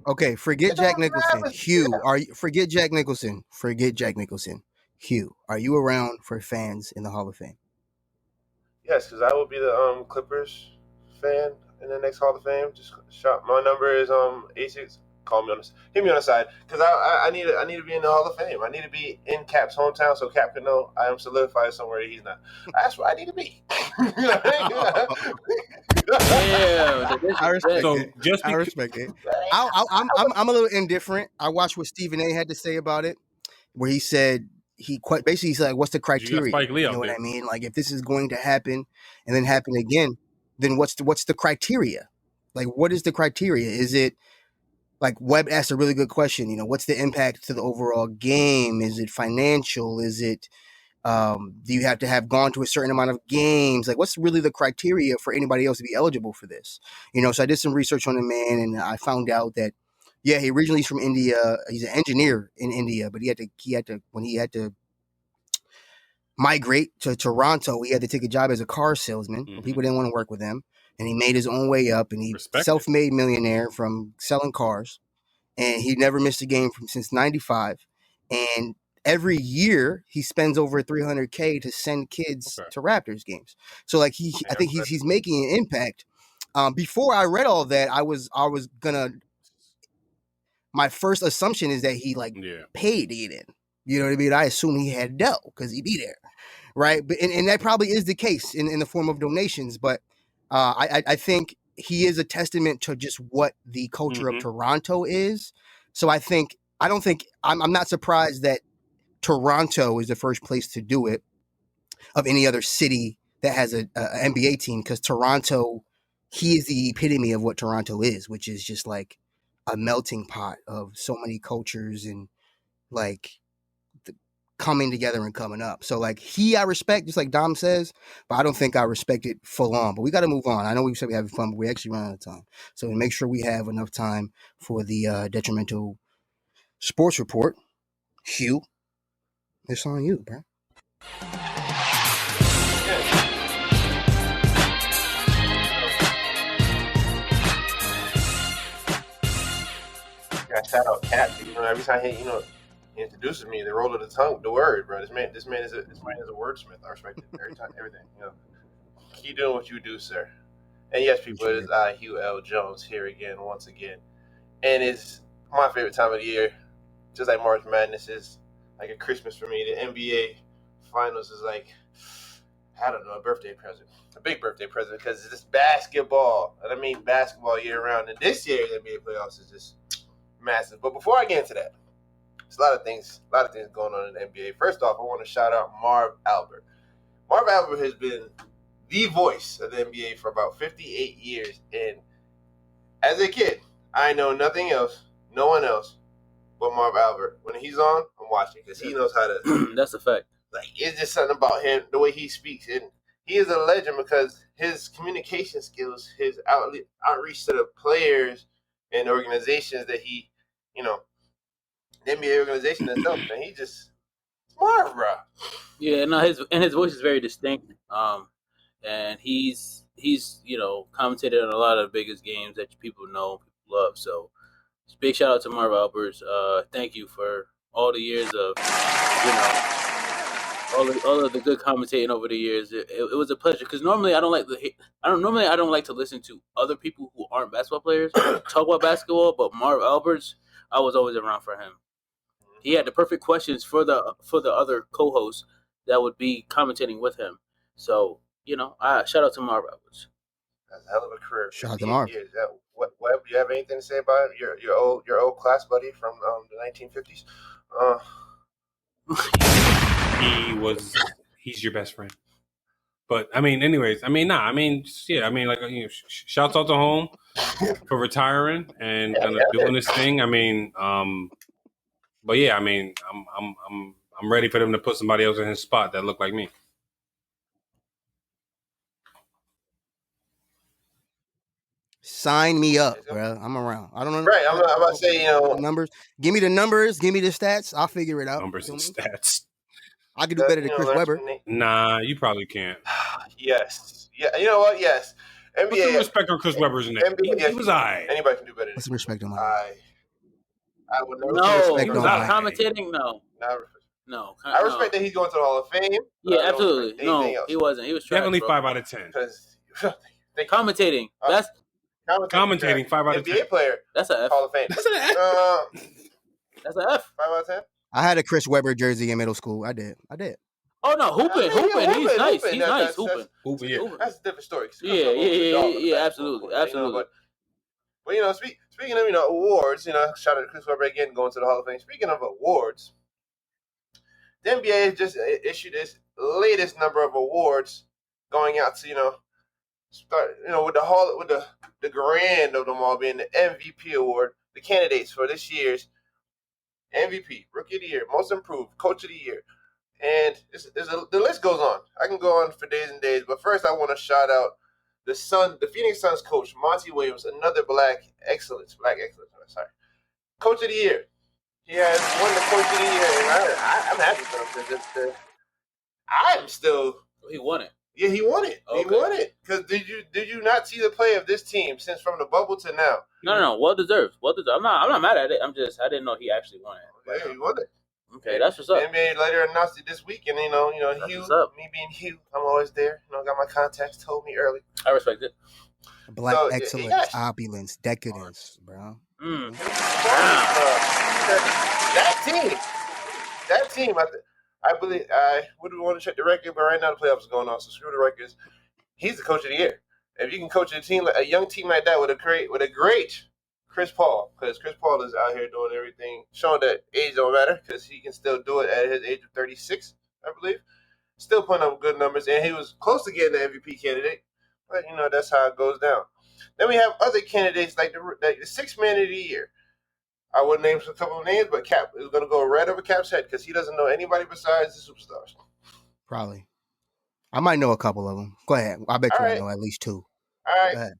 Okay, forget Jack Nicholson. Hugh, forget Jack Nicholson. Forget Jack Nicholson. Hugh, are you around for fans in the Hall of Fame? Yes, because I will be the Clippers fan in the next Hall of Fame. Just shot. My number is 86. Hit me on the side because I need to be in the Hall of Fame. I need to be in Cap's hometown so Cap can know I am solidified somewhere that he's not. That's where I need to be. I respect it. I'm a little indifferent. I watched what Stephen A. had to say about it, where he said basically he's like, what's the criteria? You know what I mean? Like, if this is going to happen and then happen again, then what's the criteria? Like, what is the criteria? Is it like Webb asked a really good question? You know, what's the impact to the overall game? Is it financial? Is it do you have to have gone to a certain amount of games? Like, what's really the criteria for anybody else to be eligible for this? You know, so I did some research on the man, and I found out that, yeah, he originally is from India. He's an engineer in India, but when he had to migrate to Toronto, he had to take a job as a car salesman. Mm-hmm. People didn't want to work with him, and he made his own way up, and he's self-made millionaire from selling cars, and he never missed a game since '95, and every year he spends over $300K to send kids to Raptors games. So like I think he's making an impact. Before I read all that, I was gonna. My first assumption is that he paid to get in. You know what I mean? I assume he had dough because he'd be there, right? But and that probably is the case in the form of donations. But I think he is a testament to just what the culture of Toronto is. So I'm not surprised that Toronto is the first place to do it of any other city that has a NBA team, because Toronto, he is the epitome of what Toronto is, which is just like a melting pot of so many cultures and like coming together and coming up. So like I respect, just like Dom says, but I don't think I respect it full on. But we got to move on. I know we said we're having fun, but we actually run out of time. So we make sure we have enough time for the Detrimental Sports Report. Hugh, it's on you, bro. I shout out Cap. Every time he introduces me, the roll of the tongue, the word, bro. This man is a wordsmith. I respect it every time, everything. Keep doing what you do, sir. And yes, people, it is I, Hugh L. Jones, here again, once again, and it's my favorite time of the year. Just like March Madness is like a Christmas for me, the NBA Finals is like, I don't know, a birthday present, a big birthday present, because it's basketball, and I mean basketball year round. And this year's NBA playoffs is just massive. But before I get into that, there's a lot of things going on in the NBA. First off, I want to shout out Marv Albert. Marv Albert has been the voice of the NBA for about 58 years, and as a kid, I know nothing else, no one else, but Marv Albert. When he's on, I'm watching because he knows how to. That's a fact. Like, it's just something about him, the way he speaks, and he is a legend because his communication skills, his outreach to the players and organizations that he, the NBA organization itself, man, he just smart, bro. Yeah, no, his voice is very distinct. And he's commentated on a lot of the biggest games that people know, people love. So, big shout out to Marv Albert. Thank you for all the years of all of the good commentating over the years. It was a pleasure because normally I don't like to listen to other people who aren't basketball players talk about basketball, but Marv Albert's, I was always around for him. He had the perfect questions for the other co-hosts that would be commentating with him. So, shout out to Marv Alberts. That's a hell of a career. Shout out to Marv. What do you have anything to say about it? Your old class buddy from the 1950s? He's your best friend. But shouts out to home for retiring and kind of doing this thing. But yeah, I'm ready for them to put somebody else in his spot that look like me. Sign me up, bro. I'm around. I don't know. Right, I'm about to say, numbers. Give me the numbers. Give me the stats. I'll figure it out. Numbers and stats. I could do better than Chris Webber. Nah, you probably can't. Yes. Yeah. You know what? Yes. NBA. Put some respect on Chris Webber's name. NBA, he was alright. Anybody can do better. Put some respect on my name. I would never respect on commentating. No. I respect that he's going to the Hall of Fame. Yeah, absolutely. No, he wasn't. He was trash, definitely bro. 5 out of 10. Because commentating. That's commentating 5 out of 10. NBA player. That's an F. Hall of Fame. That's an F. That's an F. 5 out of 10. I had a Chris Webber jersey in middle school. I did. Oh no, hooping. He's nice. He's nice. Hooping. Yeah. That's a different story. Yeah. Absolutely. But speaking of awards, shout out to Chris Webber again going to the Hall of Fame. Speaking of awards, the NBA has just issued its latest number of awards, going out to with the grand of them all being the MVP award, the candidates for this year's MVP, Rookie of the Year, Most Improved, Coach of the Year. And the list goes on. I can go on for days and days, but first I want to shout out the Phoenix Suns coach, Monty Williams, another black excellence. Sorry, Coach of the Year. He has won the Coach of the Year, and I'm happy for him. I'm still. He won it. Yeah, he won it. Okay. He won it. Because did you not see the play of this team since from the bubble to now? No. Well deserved. I'm not mad at it. I didn't know he actually won it. Yeah, he won it. Okay, that's what's up. The NBA later announced it this week, and Hugh, me being Hugh, I'm always there. Got my contacts, told me early. I respect it. Black excellence, opulence, decadence, bro. That team. I believe I would want to check the record, but right now the playoffs are going on, so screw the records. He's the coach of the year. If you can coach a young team like that with a great Chris Paul, because Chris Paul is out here doing everything, showing that age don't matter, because he can still do it at his age of 36, I believe. Still putting up good numbers, and he was close to getting the MVP candidate, but that's how it goes down. Then we have other candidates like the Sixth Man of the Year. I would name a couple of names, but Cap is going to go right over Cap's head because he doesn't know anybody besides the superstars. Probably. I might know a couple of them. Go ahead. I bet I know at least 2. All right.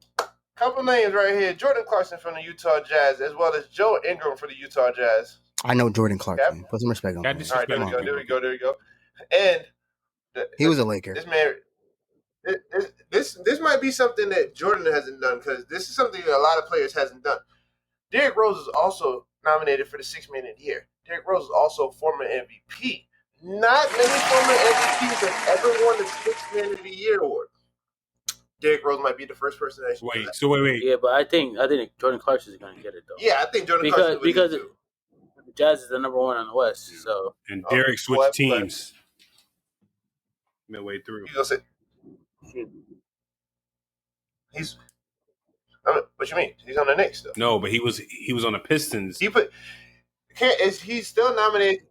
Couple names right here. Jordan Clarkson from the Utah Jazz, as well as Joe Ingram for the Utah Jazz. I know Jordan Clarkson. Put some respect on him. All right, there we go. And he was a Laker. This man, this might be something that Jordan hasn't done, because this is something that a lot of players hasn't done. Derrick Rose is also nominated for the Sixth Man of the Year. Derrick Rose is also a former MVP. Not many former MVPs have ever won the Sixth Man of the Year award. Derrick Rose might be the first person that Wait. Yeah, but I think Jordan Clarkson is going to get it though. Yeah, I think Jordan Clarkson because the Jazz is the number 1 on the West. So Derrick switched teams midway through. You gonna say what you mean? He's on the Knicks though. No, but he was on the Pistons. He's still nominated.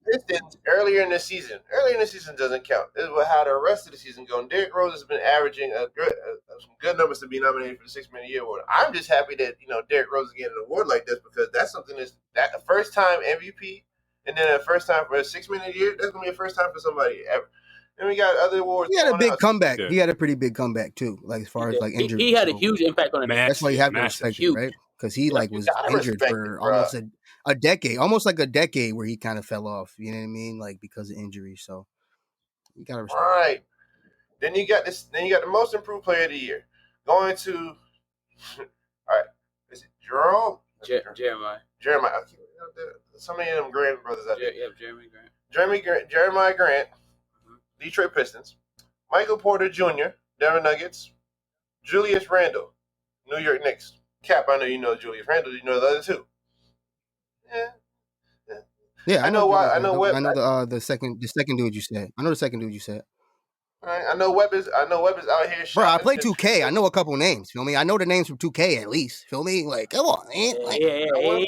Pistons earlier in the season. Earlier in the season doesn't count. This is how the rest of the season going. Derrick Rose has been averaging a some good numbers to be nominated for the 6 Man of the Year award. I'm just happy that Derrick Rose is getting an award like this because that's something that the first time MVP and then the first time for a 6 Man of the Year. That's gonna be the first time for somebody ever. And we got other awards. He had a big out. comeback. He had a pretty big comeback too, like as far as like injury. He had a huge impact on it. That's why you have to respect it, right? Because he was injured for almost a decade, almost like a decade where he kind of fell off. You know what I mean? Like because of injury. So you gotta respect. All right. Then you got this. Then you got the most improved player of the year going to. All right. Is it Jerome? Jeremiah. So many of them Grant brothers out there. Yeah, Jeremiah Grant. Jeremiah Grant, Detroit Pistons. Michael Porter Jr., Denver Nuggets. Julius Randle, New York Knicks. Cap, I know you know Julius Randle. You know the other two. Yeah, I know why. I know the second dude you said. I know the second dude you said. All right, I know Webb is out here. Bro, I play 2K. I know a couple names. Feel me? I know the names from 2K at least. Feel me? Like, come on, man. Like, I want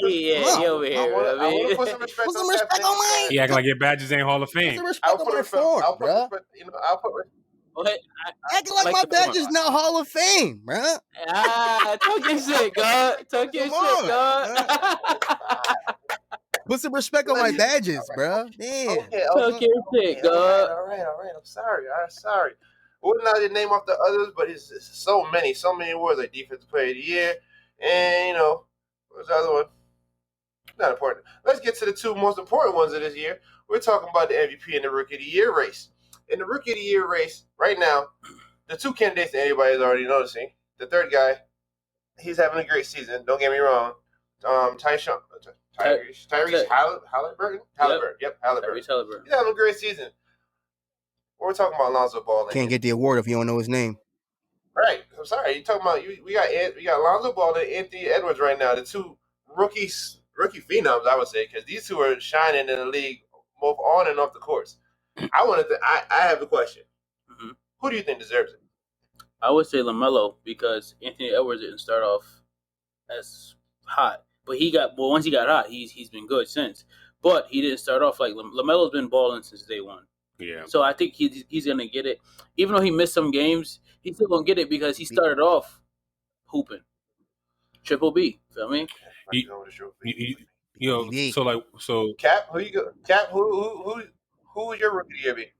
to put some respect on mine. He acting like your badges ain't Hall of Fame. I'll put respect. Acting like my badge is not Hall of Fame, bro. Talk your shit, God. Talk your shit, God. Put some respect on my badges, bro. Damn. Okay. Talk your shit, God. All right. I'm sorry. Wouldn't I name off the others, but it's so many awards like Defensive Player of the Year, and what's the other one? Not important. Let's get to the two most important ones of this year. We're talking about the MVP and the Rookie of the Year race. In the Rookie of the Year race, right now, the two candidates that everybody's already noticing. The third guy, he's having a great season. Don't get me wrong. Tyrese Halliburton. Yep, Halliburton. Tyrese Halliburton. He's having a great season. We're talking about Lonzo Ball. Can't get the award if you don't know his name. Right. I'm sorry. You talking about we got Lonzo Ball and Anthony Edwards right now. The two rookie phenoms, I would say, because these two are shining in the league both on and off the courts. I have a question. Mm-hmm. Who do you think deserves it? I would say LaMelo because Anthony Edwards didn't start off as hot, but once he got hot, he's been good since. But he didn't start off like LaMelo's been balling since day one. Yeah. So I think he's gonna get it, even though he missed some games. He's still gonna get it because he started off hooping. Triple B. Feel me? So Cap, who you go? Cap, who was your rookie of the year?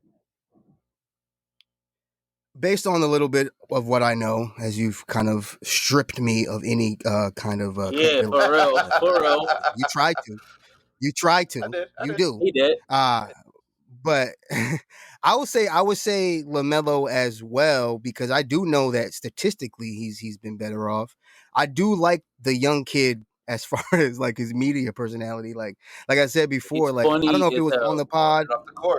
Based on a little bit of what I know, as you've kind of stripped me of any kind of for real. You tried to. I did. You do. He did. But I would say LaMelo as well because I do know that statistically he's been better off. I do like the young kid as far as like his media personality. Like I said before, like I don't know if it was on the pod.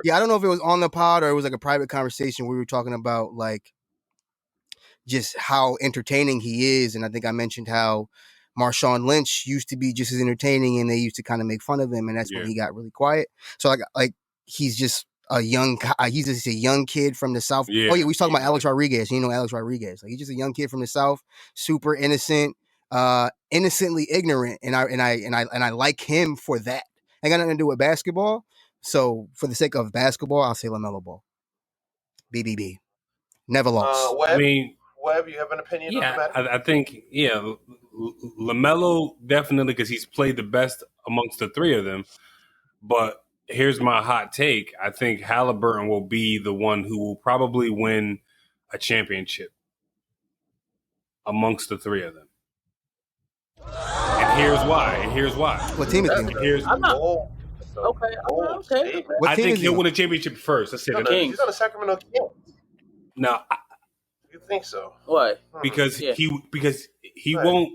Yeah, I don't know if it was on the pod or it was like a private conversation where we were talking about like just how entertaining he is, and I think I mentioned how Marshawn Lynch used to be just as entertaining, and they used to kind of make fun of him, and that's when he got really quiet. So like he's just he's just a young kid from the South. Yeah. Oh yeah, we was talking about Alex Rodriguez. You know Alex Rodriguez. Like he's just a young kid from the South, super innocent, innocently ignorant, and I like him for that. Ain't got nothing to do with basketball. So for the sake of basketball, I'll say LaMelo Ball. BBB. Never lost. Webb, you have an opinion on the matter? I think LaMelo definitely because he's played the best amongst the three of them. But here's my hot take. I think Halliburton will be the one who will probably win a championship amongst the three of them. And here's why. What team is he? I'm not. Okay. I think he'll win a championship first. Let's say the Kings. He's on the Sacramento Kings. No. You think so? Why? Because he won't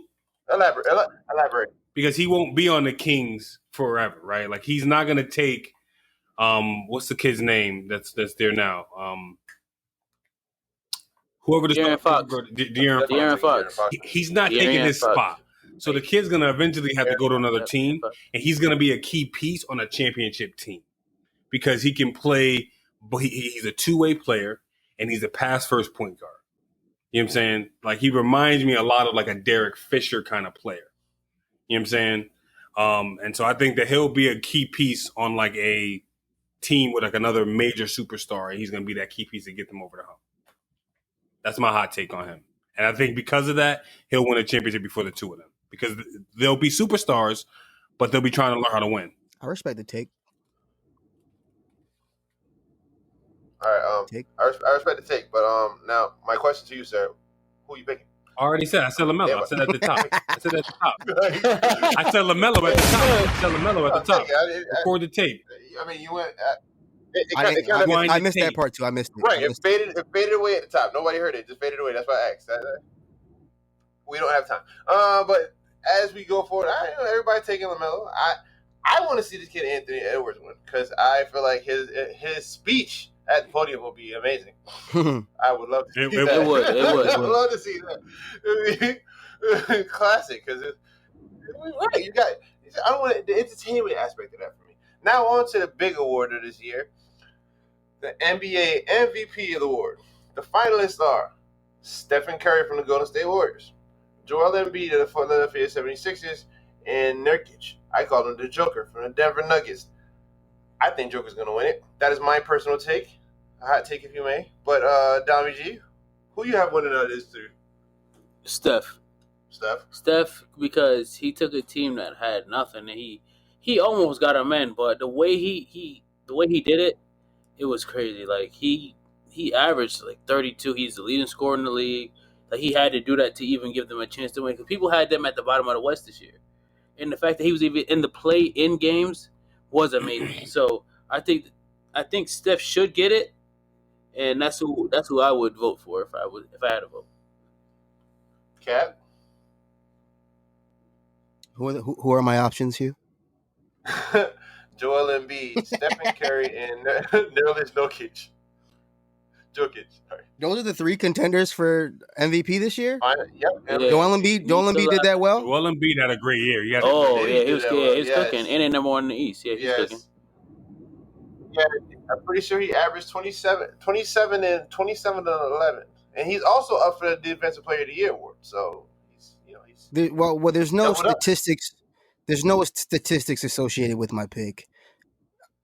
elaborate. Because he won't be on the Kings forever, right? Like he's not gonna take what's the kid's name that's there now? Whoever the De'Aaron Fox. He's not taking his spot. So the kid's gonna eventually have to go to another team, and he's gonna be a key piece on a championship team because he can play. But he's a two-way player, and he's a pass-first point guard. You know what I'm saying? Like he reminds me a lot of like a Derek Fisher kind of player. You know what I'm saying? And so I think that he'll be a key piece on like a team with like another major superstar, and he's gonna be that key piece to get them over the hump. That's my hot take on him. And I think because of that, he'll win a championship before the two of them. Because they'll be superstars, but they'll be trying to learn how to win. I respect the take. All right. I respect the take, but now my question to you, sir: who you picking? I already said. I said LaMelo. I said at the top. I said at the top. I said LaMelo at the top. I said LaMelo at the top. Record the tape. I mean, you went. I missed that part too. I missed it. Right, it faded away at the top. Nobody heard it. It just faded away. That's why I asked. We don't have time. But as we go forward, everybody taking LaMelo. I want to see this kid Anthony Edwards win because I feel like his speech at the podium will be amazing. I would love to see that. It would. I would love to see that. It would be classic because right. You got. I don't want the entertainment aspect of that for me. Now on to the big award of this year. The NBA MVP of the award. The finalists are Stephen Curry from the Golden State Warriors, Joel Embiid of the Philadelphia 76ers, and Nurkic. I call him the Joker from the Denver Nuggets. I think Joker's going to win it. That is my personal take. A hot take if you may. But, Dami G, who you have winning out of this too? Steph, because he took a team that had nothing, and he almost got him in, but the way he did it, it was crazy. Like he averaged like 32. He's the leading scorer in the league. Like he had to do that to even give them a chance to win. Because people had them at the bottom of the West this year, and the fact that he was even in the play-in games was amazing. So I think Steph should get it, and that's who I would vote for if I had a vote. Cap. Who are my options, Hugh? Joel Embiid, Stephen Curry, and Nurkic. Jokic. Sorry. Those are the three contenders for MVP this year. Yep. Joel Embiid did that well. Joel Embiid had a great year. He was cooking, and number one in the East. Yeah, he's cooking. Yeah, I'm pretty sure he averaged 27 and 11, and he's also up for the Defensive Player of the Year award. So he's. There's no statistics. There's no statistics associated with my pick.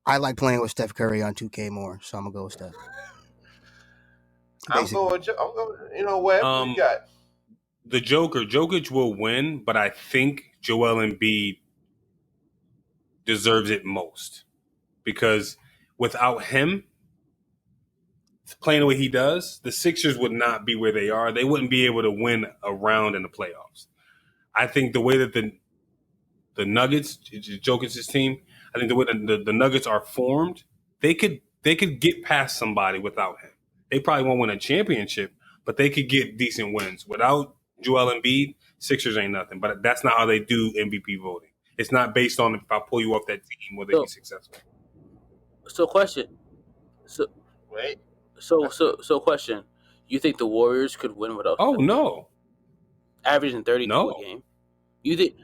I like playing with Steph Curry on 2K more, so I'm gonna go with Steph. I'm going. Webb, who you got? The Joker. Jokic will win, but I think Joel Embiid deserves it most because without him playing the way he does, the Sixers would not be where they are. They wouldn't be able to win a round in the playoffs. I think the way that the Nuggets, Jokic's team, I think the way that the Nuggets are formed, they could get past somebody without him. They probably won't win a championship, but they could get decent wins. Without Joel Embiid, Sixers ain't nothing. But that's not how they do MVP voting. It's not based on if I pull you off that team, will they be successful? So question. So question. You think the Warriors could win without? Oh no. Averaging 32 a game. You think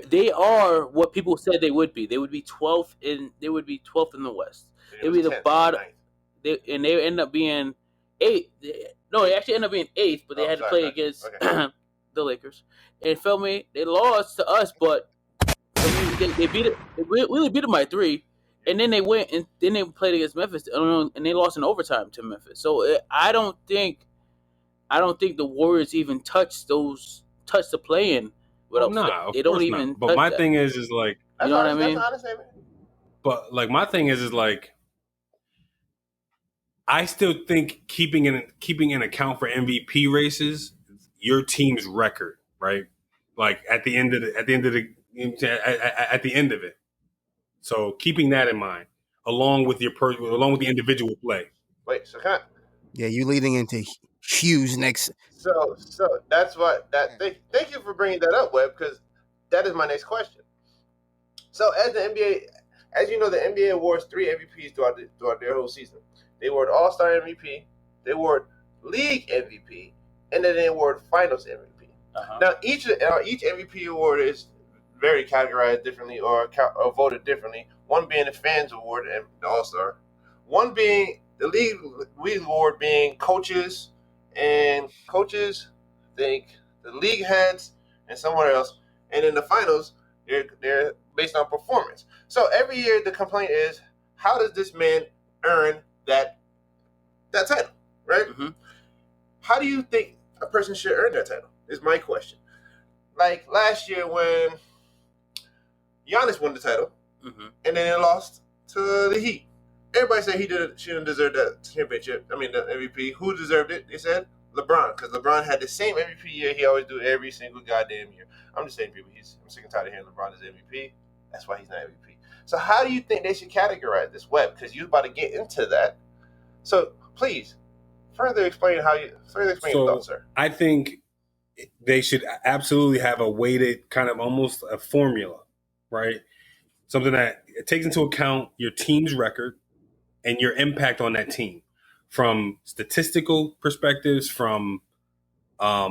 they are what people said they would be. They would be 12th in the West. They would be the bottom. They end up being 8th. No, they actually end up being 8th, but they had to play against the Lakers. And feel me, they lost to us, but they beat it. They really beat them by 3. And then they went and then they played against Memphis, and they lost in overtime to Memphis. So I don't think the Warriors even touch the play-in. They don't even. But my thing is like, you know what I mean? But like my thing is like, I still think keeping in account for MVP races, your team's record, right? Like at the end of it. So keeping that in mind, along with the individual play. Wait, so yeah, you leading into Hugh's next. So that's what thank you for bringing that up, Webb, because that is my next question. So as the NBA, as you know, the NBA awards 3 MVPs throughout their whole season. They award All-Star MVP, they award League MVP, and then they award Finals MVP. Now each MVP award is very categorized differently or voted differently. One being the fans award and the All-Star, one being the league award being coaches, I think the league heads and somewhere else, and in the finals they're based on performance. So every year the complaint is, how does this man earn that title, right? Mm-hmm. How do you think person should earn that title? Is my question. Like last year when Giannis won the title, and then it lost to the Heat. Everybody said he shouldn't deserve that championship. I mean, the MVP. Who deserved it? They said LeBron, because LeBron had the same MVP year he always do every single goddamn year. I'm just saying, people. I'm sick and tired of hearing LeBron is MVP. That's why he's not MVP. So how do you think they should categorize this web? Because you're about to get into that. So please, further explain your thoughts, sir. I think they should absolutely have a weighted kind of almost a formula, right? Something that it takes into account your team's record and your impact on that team from statistical perspectives, from a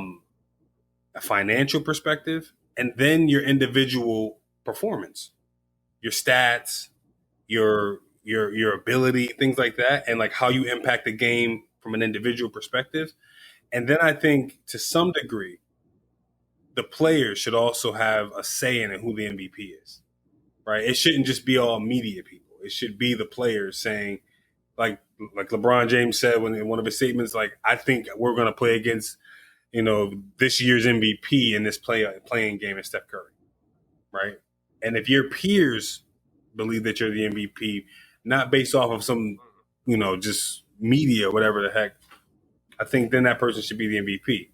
financial perspective, and then your individual performance, your stats, your ability, things like that, and like how you impact the game from an individual perspective. And then I think to some degree, the players should also have a say in who the MVP is, right? It shouldn't just be all media people. It should be the players saying, like LeBron James said in one of his statements, like, I think we're going to play against, this year's MVP in this playing game is Steph Curry, right? And if your peers believe that you're the MVP, not based off of some, just media, whatever the heck, I think then that person should be the MVP.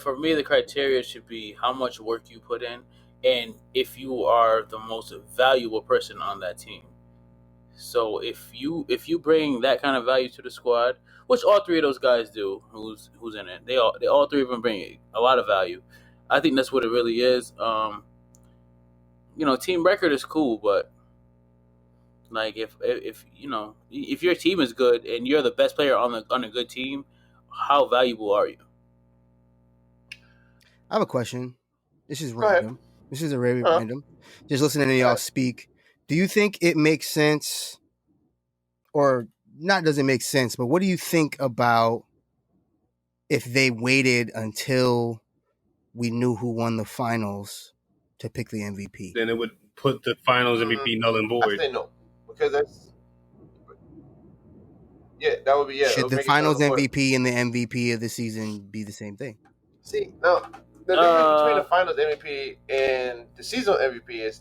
For me, the criteria should be how much work you put in, and if you are the most valuable person on that team. So if you bring that kind of value to the squad, which all three of those guys do, who's in it, they all three of them bring a lot of value. I think that's what it really is. Team record is cool, but like if your team is good and you're the best player on a good team, how valuable are you? I have a question. This is random. This is a very random. Just listening to y'all speak. Do you think it makes sense, or not doesn't make sense, but what do you think about if they waited until we knew who won the finals to pick the MVP? Then it would put the finals MVP null and void. I say no, because that would be Should the finals MVP and the MVP of the season be the same thing? See, now the difference between the finals MVP and the seasonal MVP is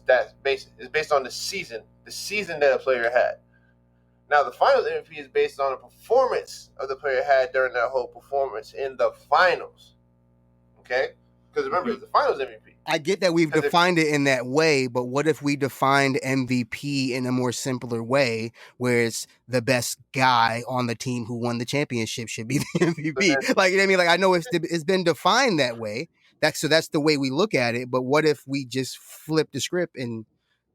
based on the season that a player had. Now the finals MVP is based on the performance of the player had during that whole performance in the finals. Okay, because remember, it's the finals MVP. I get that we've defined it in that way, but what if we defined MVP in a more simpler way, where it's the best guy on the team who won the championship should be the MVP? Like, you know what I mean? Like, I know it's been defined that way. That's the way we look at it. But what if we just flip the script, and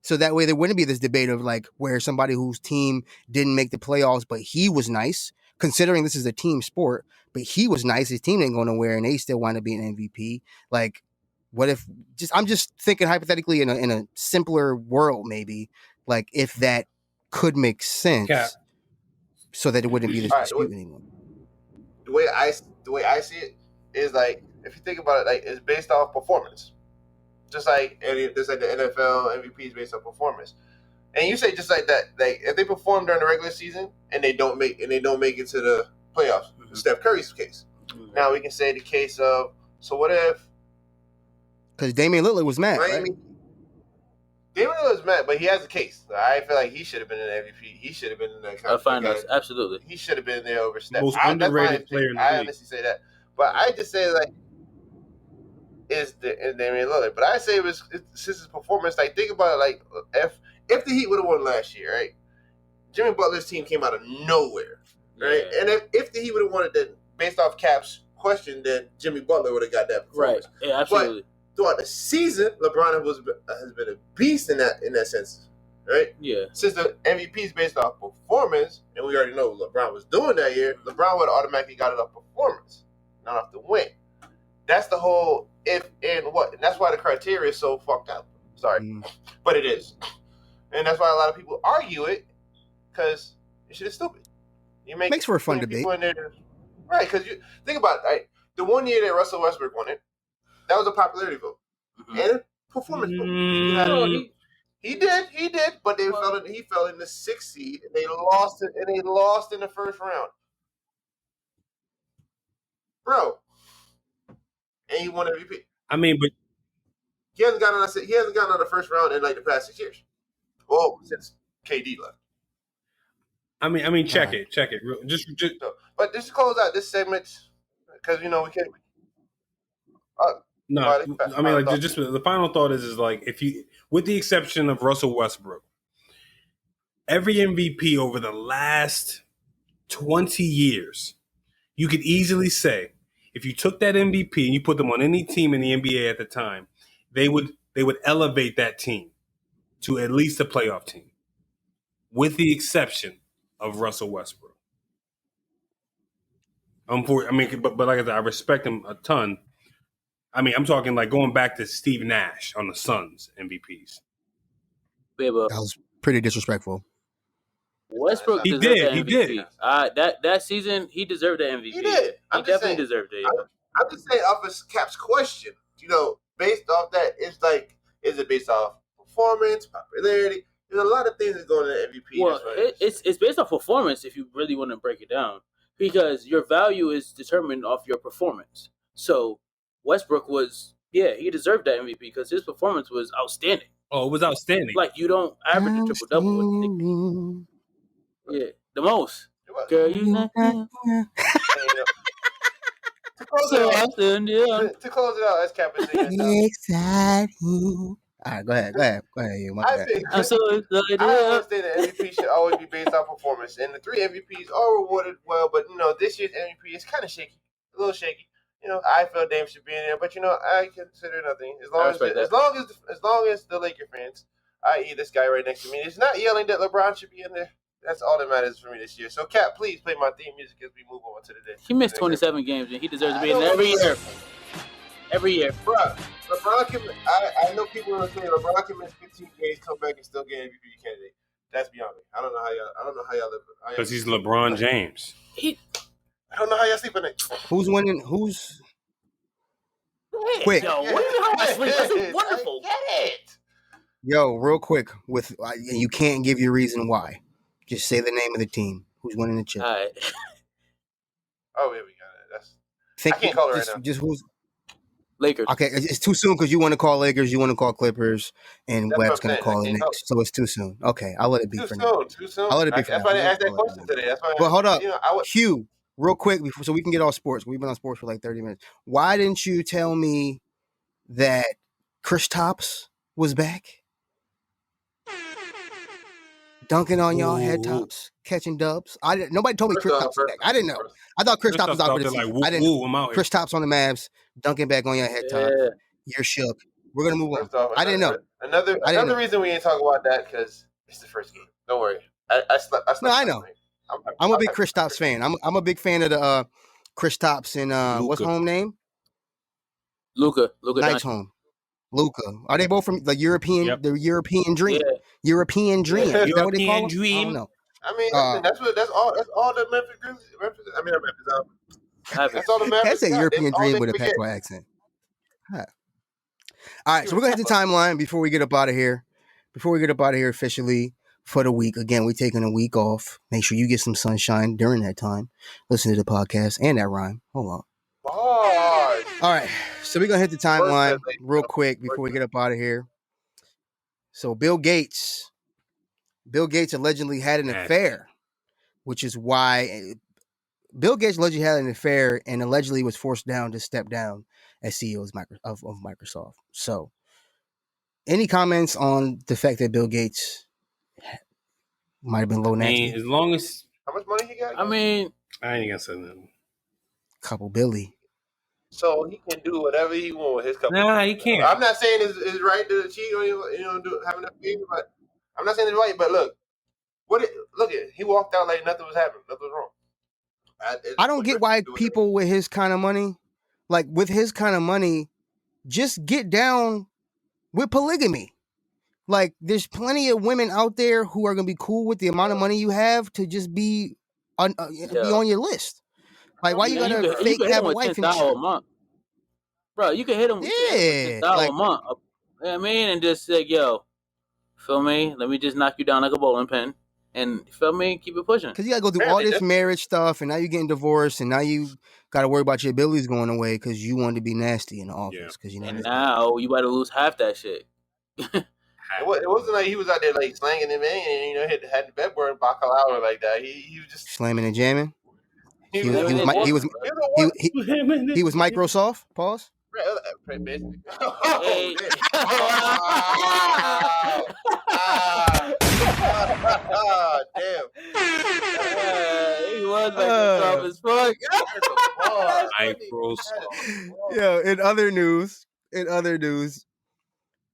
so that way there wouldn't be this debate of like where somebody whose team didn't make the playoffs, but he was nice, considering this is a team sport, but he was nice, his team didn't go nowhere, and they still want to be an MVP. Like, what if I'm just thinking hypothetically in a simpler world, maybe, like if that could make sense, so that it wouldn't be this dispute anymore. The way I see it is like, if you think about it, like it's based off performance, just like the NFL MVP is based on performance. And you say just like that, like if they perform during the regular season and they don't make it to the playoffs, Steph Curry's case. Now we can say the case of, so what if? Because Damian Lillard was mad, right? Damian Lillard was mad, but he has a case. I feel like he should have been an MVP. He should have been in that finals. Absolutely, he should have been there over Steph. Most underrated player in the league. I honestly say that, but I just say like is Damian Lillard. But I say it's since his performance. Like, think about it. Like if the Heat would have won last year, right? Jimmy Butler's team came out of nowhere, right? Yeah. And if the Heat would have won it, then based off Cap's question, then Jimmy Butler would have got that performance. Right? Yeah, absolutely. But throughout the season, LeBron has been a beast in that sense, right? Yeah. Since the MVP is based off performance, and we already know what LeBron was doing that year, LeBron would have automatically got it off performance, not off the win. That's the whole if and what, and that's why the criteria is so fucked up. Sorry, but it is, and that's why a lot of people argue it, because this shit is stupid. Makes for a fun debate, right? Because you think about it, right? The one year that Russell Westbrook won it, that was a popularity vote and a performance vote. He did, but he fell in the 6th seed, and they lost it, and they lost in the first round, bro. And he won MVP. I mean, but he hasn't gotten out of the first round in like the past 6 years. Well, since KD left. I mean, check it. Just. So, but just to close out this segment, because we can't. No, I mean, like, just the final thought is like, if you, with the exception of Russell Westbrook, every MVP over the last 20 years, you could easily say, if you took that MVP and you put them on any team in the NBA at the time, they would elevate that team to at least a playoff team, with the exception of Russell Westbrook. But like I said, I respect him a ton. I mean, I'm talking like going back to Steve Nash on the Suns MVPs. That was pretty disrespectful. Westbrook he deserved did. That season, he deserved the MVP. He did. He definitely deserved it. I'm just saying, off of Cap's question, based off that, it's like, is it based off performance, popularity? There's a lot of things that go into the MVP. Well, it's based off performance if you really want to break it down, because your value is determined off your performance. So Westbrook he deserved that MVP because his performance was outstanding. Oh, it was outstanding. Like, you don't average a triple-double. Yeah, the most. Girl, you know. To close it out, as Cap is saying. Exciting. All right, go ahead. I understand that MVP should always be based on performance, and the 3 MVPs are rewarded well. But this year's MVP is kind of shaky, a little shaky. I feel Dame should be in there, but I consider nothing as long as the Laker fans, i.e., this guy right next to me, is not yelling that LeBron should be in there. That's all that matters for me this year. So, Cap, please play my theme music as we move on to the day. He missed 27 games, and he deserves to be in there every year. Every year, bro. LeBron can. I know people are saying LeBron can miss 15 games, come back, and still get MVP candidate. That's beyond me. I don't know how y'all live. Because he's LeBron James. I don't know how y'all sleep at night. Who's winning? Quick. Yo, what do you mean how I sleep? That's wonderful. I get it. Yo, real quick, you can't give your reason why. Just say the name of the team. Who's winning the chip? All right. Oh, yeah, we got it. I can't call it right now. Just who's Lakers. Okay, it's too soon because you want to call Lakers, you want to call Clippers, and Webb's going to call it next. So it's too soon. Okay, I'll let it be for now. Too soon. I'll let it be for now. That's why I asked that question today. But hold up. Hugh, real quick, so we can get off sports. We've been on sports for like 30 minutes. Why didn't you tell me that Chris Tops was back? Dunking on y'all head tops, catching dubs. Nobody told me Chris Tops was back. I didn't know. I thought Chris Tops was out for the season. I didn't know. Chris Tops on the Mavs, dunking back on your head top. You're shook. We're gonna move on. I didn't know. Another reason we ain't talk about that because it's the first game. Don't worry. I slept. No, I know. I'm a big Chris Tops fan. I'm a big fan of the Chris Tops and what's home name? Luka. Knight's home. Luka. Are they both from the European? Yep. The European Dream. Yeah. European Dream. Is that what they call them? I don't know. I mean, that's all the Memphis Grizzlies. That's all the Memphis. That's a European Dream with a patois accent. Huh. All right, so we're gonna hit the timeline before we get up out of here. Before we get up out of here officially for the week. Again, we're taking a week off. Make sure you get some sunshine during that time. Listen to the podcast and that rhyme. Hold on. All right, so we're gonna hit the timeline real quick before we get up out of here. So Bill Gates allegedly had an affair, which is why Bill Gates allegedly had an affair and allegedly was forced to step down as CEO of Microsoft. So, any comments on the fact that Bill Gates might have been low nasty? As long as how much money he got? I mean, I ain't gonna say nothing. Couple Billy. So he can do whatever he wants with his couple. Nah, he can't. I'm not saying it's right to cheat or have enough baby, but I'm not saying it's right. But look at he walked out like nothing was happening, nothing was wrong. I don't get why people with his kind of money, just get down with polygamy. Like, there's plenty of women out there who are gonna be cool with the amount of money you have to just be on your list. Like, why you gotta fake have a wife and shit? Bro, you can hit him with $10,000 a month. You know what I mean? And just say, yo, Feel me? Let me just knock you down like a bowling pin, and feel me? Keep it pushing. Because you gotta go through all this marriage stuff, and now you're getting divorced, and now you gotta worry about your abilities going away because you wanted to be nasty in the office. Because you and now you about to lose half that shit. It wasn't like he was out there like slanging him in, and you know had the bedboard bacalao like that. He was just Slammin N Jammin. He was Microsoft. Pause. Basically. Damn. He was Microsoft as fuck. Microsoft. Yeah. In other news,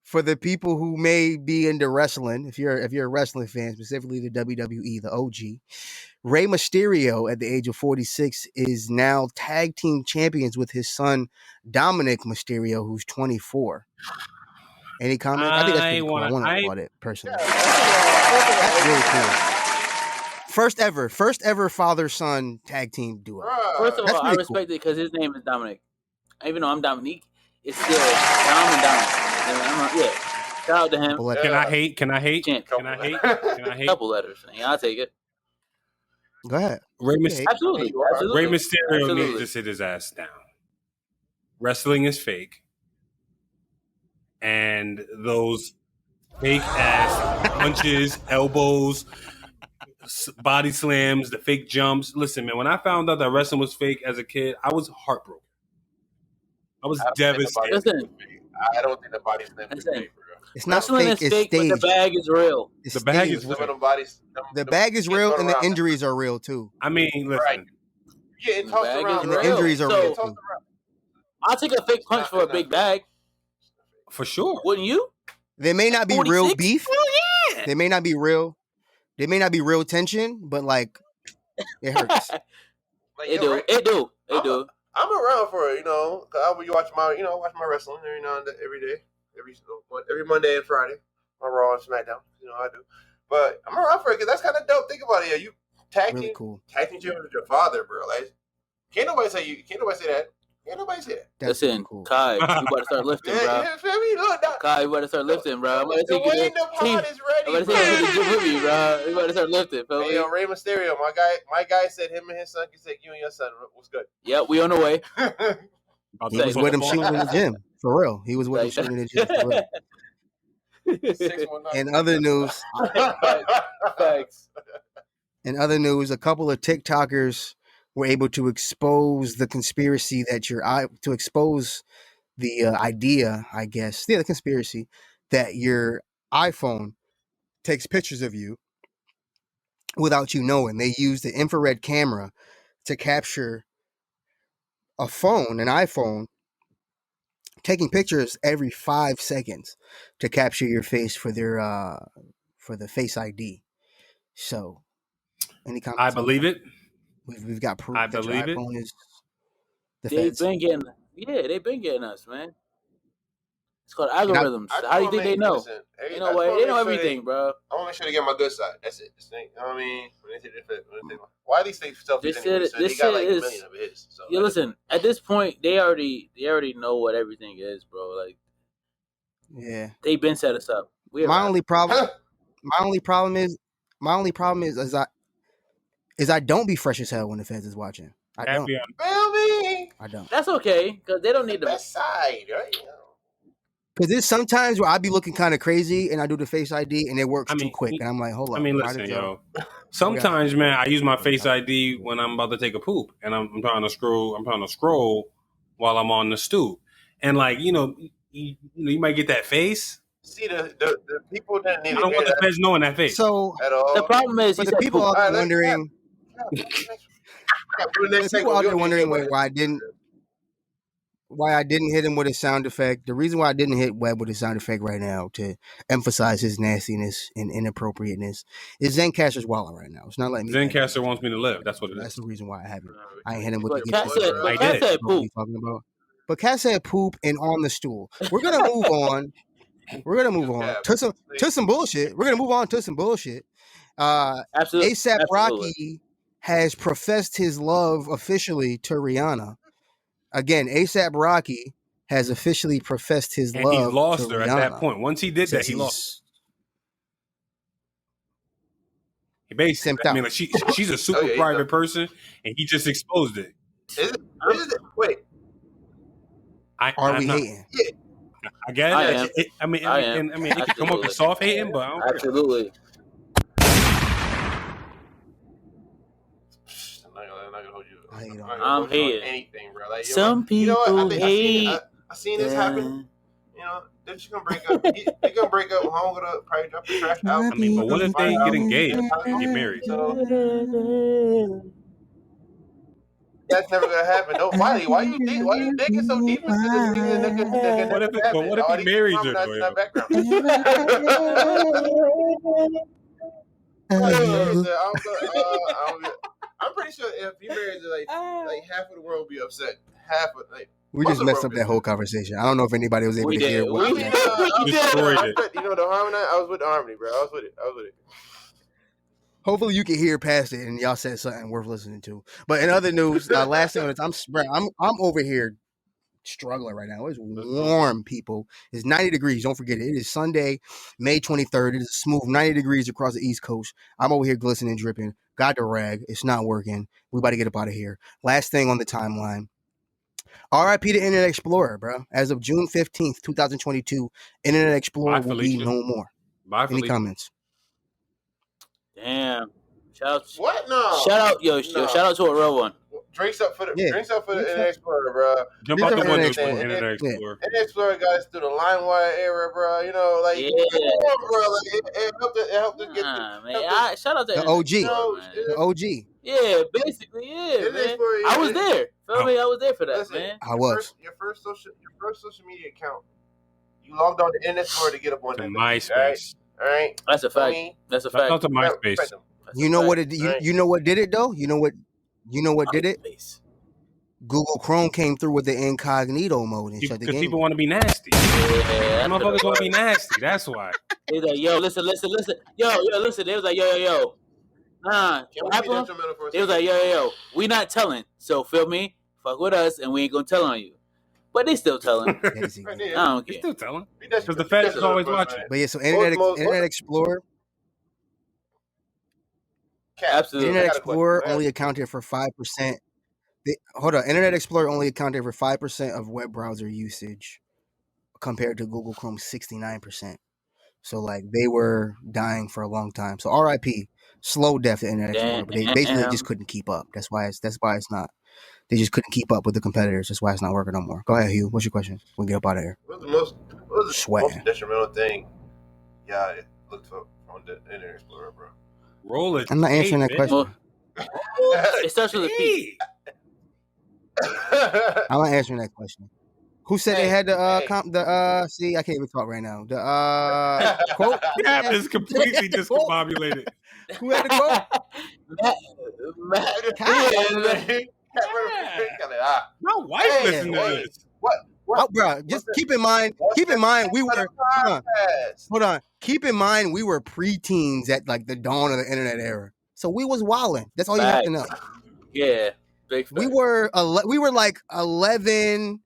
for the people who may be into wrestling, if you're a wrestling fan, specifically the WWE, the OG, Rey Mysterio at the age of 46 is now tag team champions with his son Dominic Mysterio, who's 24. Any comment? I think that's pretty cool. I want to applaud it personally. That's really cool. First ever father-son tag team duo. First of all, I respect it because his name is Dominic. Even though I'm Dominique, it's still Dom and Dominic. Yeah, shout out to him. Can I hate? Can I hate? Couple letters. Yeah, I'll take it. Go ahead. Absolutely. Rey Mysterio needs to sit his ass down. Wrestling is fake. And those fake ass punches, elbows, body slams, the fake jumps. Listen, man, when I found out that wrestling was fake as a kid, I was heartbroken. I was devastated. Listen, I don't think the body slam is fake, bro. It's not fake, it's fake, staged. but the bag is real. The bag is real. The bag is real, and the injuries are real too. I mean, listen. Right. Yeah, it tossed around. And the injuries are real too. I'll take a fake punch for a big bag. For sure. Wouldn't you? They may not be 46? real beef. Well, yeah. They may not be real tension, but like it hurts. It do. I'm around for it, cause I would watch my wrestling every day, every Monday and Friday, my Raw and SmackDown. I do, but I'm around for it because that's kind of dope. Think about it. You tag team, tag team with your father, bro. Like, can't nobody say that. Ain't nobody say that. Listen, cool. Kai, you about to start lifting, bro. Kai, you about to start lifting, bro. I'm about to take you to the gym with me, bro. You about to start lifting, feel me? Hey, Rey Mysterio, my guy said him and his son can take you and your son. What's good? Yeah, we on the way. He was with him shooting in the gym, for real. He was with him shooting in the gym, for real. In other news, a couple of TikTokers were able to expose the conspiracy the conspiracy that your iPhone takes pictures of you without you knowing. They use the infrared camera to capture an iPhone, taking pictures every 5 seconds to capture your face for the Face ID. So, any comments? I believe it. We've got proof. I believe it. They've been getting us, man. It's called algorithms. How do you think they know? They know everything, bro. I want to make sure they get my good side. That's it. You know what I mean? Why these things selfish anyway? So they got like a million of hits. So, listen. At this point, they already know what everything is, bro. Like, yeah, they've been set us up. My only problem is I don't be fresh as hell when the feds is watching. I don't. I don't. That's okay, because they don't need the best side, right? Because there's sometimes where I be looking kind of crazy and I do the Face ID and it works too quick. And I'm like, hold on. Listen, sometimes, man, I use my Face ID when I'm about to take a poop and I'm trying to scroll while I'm on the stoop. And like, you might get that face. See, the people that need I don't want the feds knowing that face. So at all. The problem is, the people out there wondering. People out there wondering why I didn't hit him with a sound effect. The reason why I didn't hit Webb with a sound effect right now to emphasize his nastiness and inappropriateness is Zencaster's wallet right now. It's not like me. Zencaster wants me to live. That's what it is. That's the reason why I haven't. I ain't hit him with the Cat said poop. But Cat said poop and on the stool. We're gonna move on. To some bullshit. We're gonna move on to some bullshit. Absolutely. ASAP Rocky has professed his love officially to Rihanna. Again, ASAP Rocky has officially professed his love. And he lost to her Rihanna. at that point. Once he did that, he lost. He basically, Simped I mean, out. like she's a super private person, and he just exposed it. Is it? Wait. Are we hating? Yeah. I guess. I am. I mean, it can come up as soft hating, but I don't care. Absolutely. I'm not gonna hold you. I'm hating anything, bro. Like, some people you know what? hate. I seen this happen. You know, they're just gonna break up. They're gonna break up. Home gonna probably drop the trash out. I mean, but what if they get engaged and get married? So, that's never gonna happen. No, why you digging so deep into this? What if he married you? I'm pretty sure if he marries like half of the world would be upset. Half of we just messed up that whole conversation. I don't know if anybody was able to hear what destroyed it. You know the harmony. I was with the harmony, bro. I was with it. Hopefully you can hear past it and y'all said something worth listening to. But in other news, last thing on the I'm over here struggling right now. It's warm, people. It's 90 degrees. Don't forget it. It is Sunday, May 23rd. It is smooth 90 degrees across the East Coast. I'm over here glistening and dripping. Got the rag. It's not working. We about to get up out of here. Last thing on the timeline. R.I.P. to Internet Explorer, bro. As of June 15th, 2022, Internet Explorer will be no more. Any comments? Damn. Shout out. What? No. Shout out, shout out to a real one. Drinks up for the Internet Explorer, bro. Jump out the window for Internet Explorer. Internet Explorer got us through the LimeWire era, bro. You know, like, bro, like it helped us get man. Shout out to the OG. The OG. Yeah, basically, man. I was there. Feel me? I was there for that, listen, man. I was. Your first social media account. You logged on to Internet Explorer to get up on MySpace. All right. That's a fact. That's a fact. Shout out to MySpace. You know what it? You know what did it though? You know what did it? Google Chrome came through with the incognito mode and shut the game. Because people want to be nasty. Yeah, motherfuckers want to be nasty. That's why. They was like, yo, listen. Yo, listen. They was like, yo. Nah. What happened? They was like, yo. We not telling. So, feel me? Fuck with us and we ain't gonna tell on you. But they still telling. I don't care. They still telling. Because the feds is always watching. But yeah, so Internet Explorer. Absolutely. Internet Explorer only accounted for 5%. Internet Explorer only accounted for 5% of web browser usage compared to Google Chrome's 69%. So like they were dying for a long time. So R.I.P. Slow death to Internet Explorer. But they basically just couldn't keep up. That's why it's not. They just couldn't keep up with the competitors. That's why it's not working no more. Go ahead, Hugh. What's your question? We'll get up out of here. What was the most detrimental thing? Yeah, it looked for on the Internet Explorer, bro. Roll it. I'm not answering that question. It starts with a P. I'm not answering that question. Who said they had the see, I can't even talk right now. The quote? Cap is completely discombobulated. Who had the quote? My wife listened to this. What? Oh, bro, just keep in mind we were hold on. Keep in mind we were preteens at like the dawn of the internet era. So we was wilding. That's all you have to know. Yeah. Big we were like 11.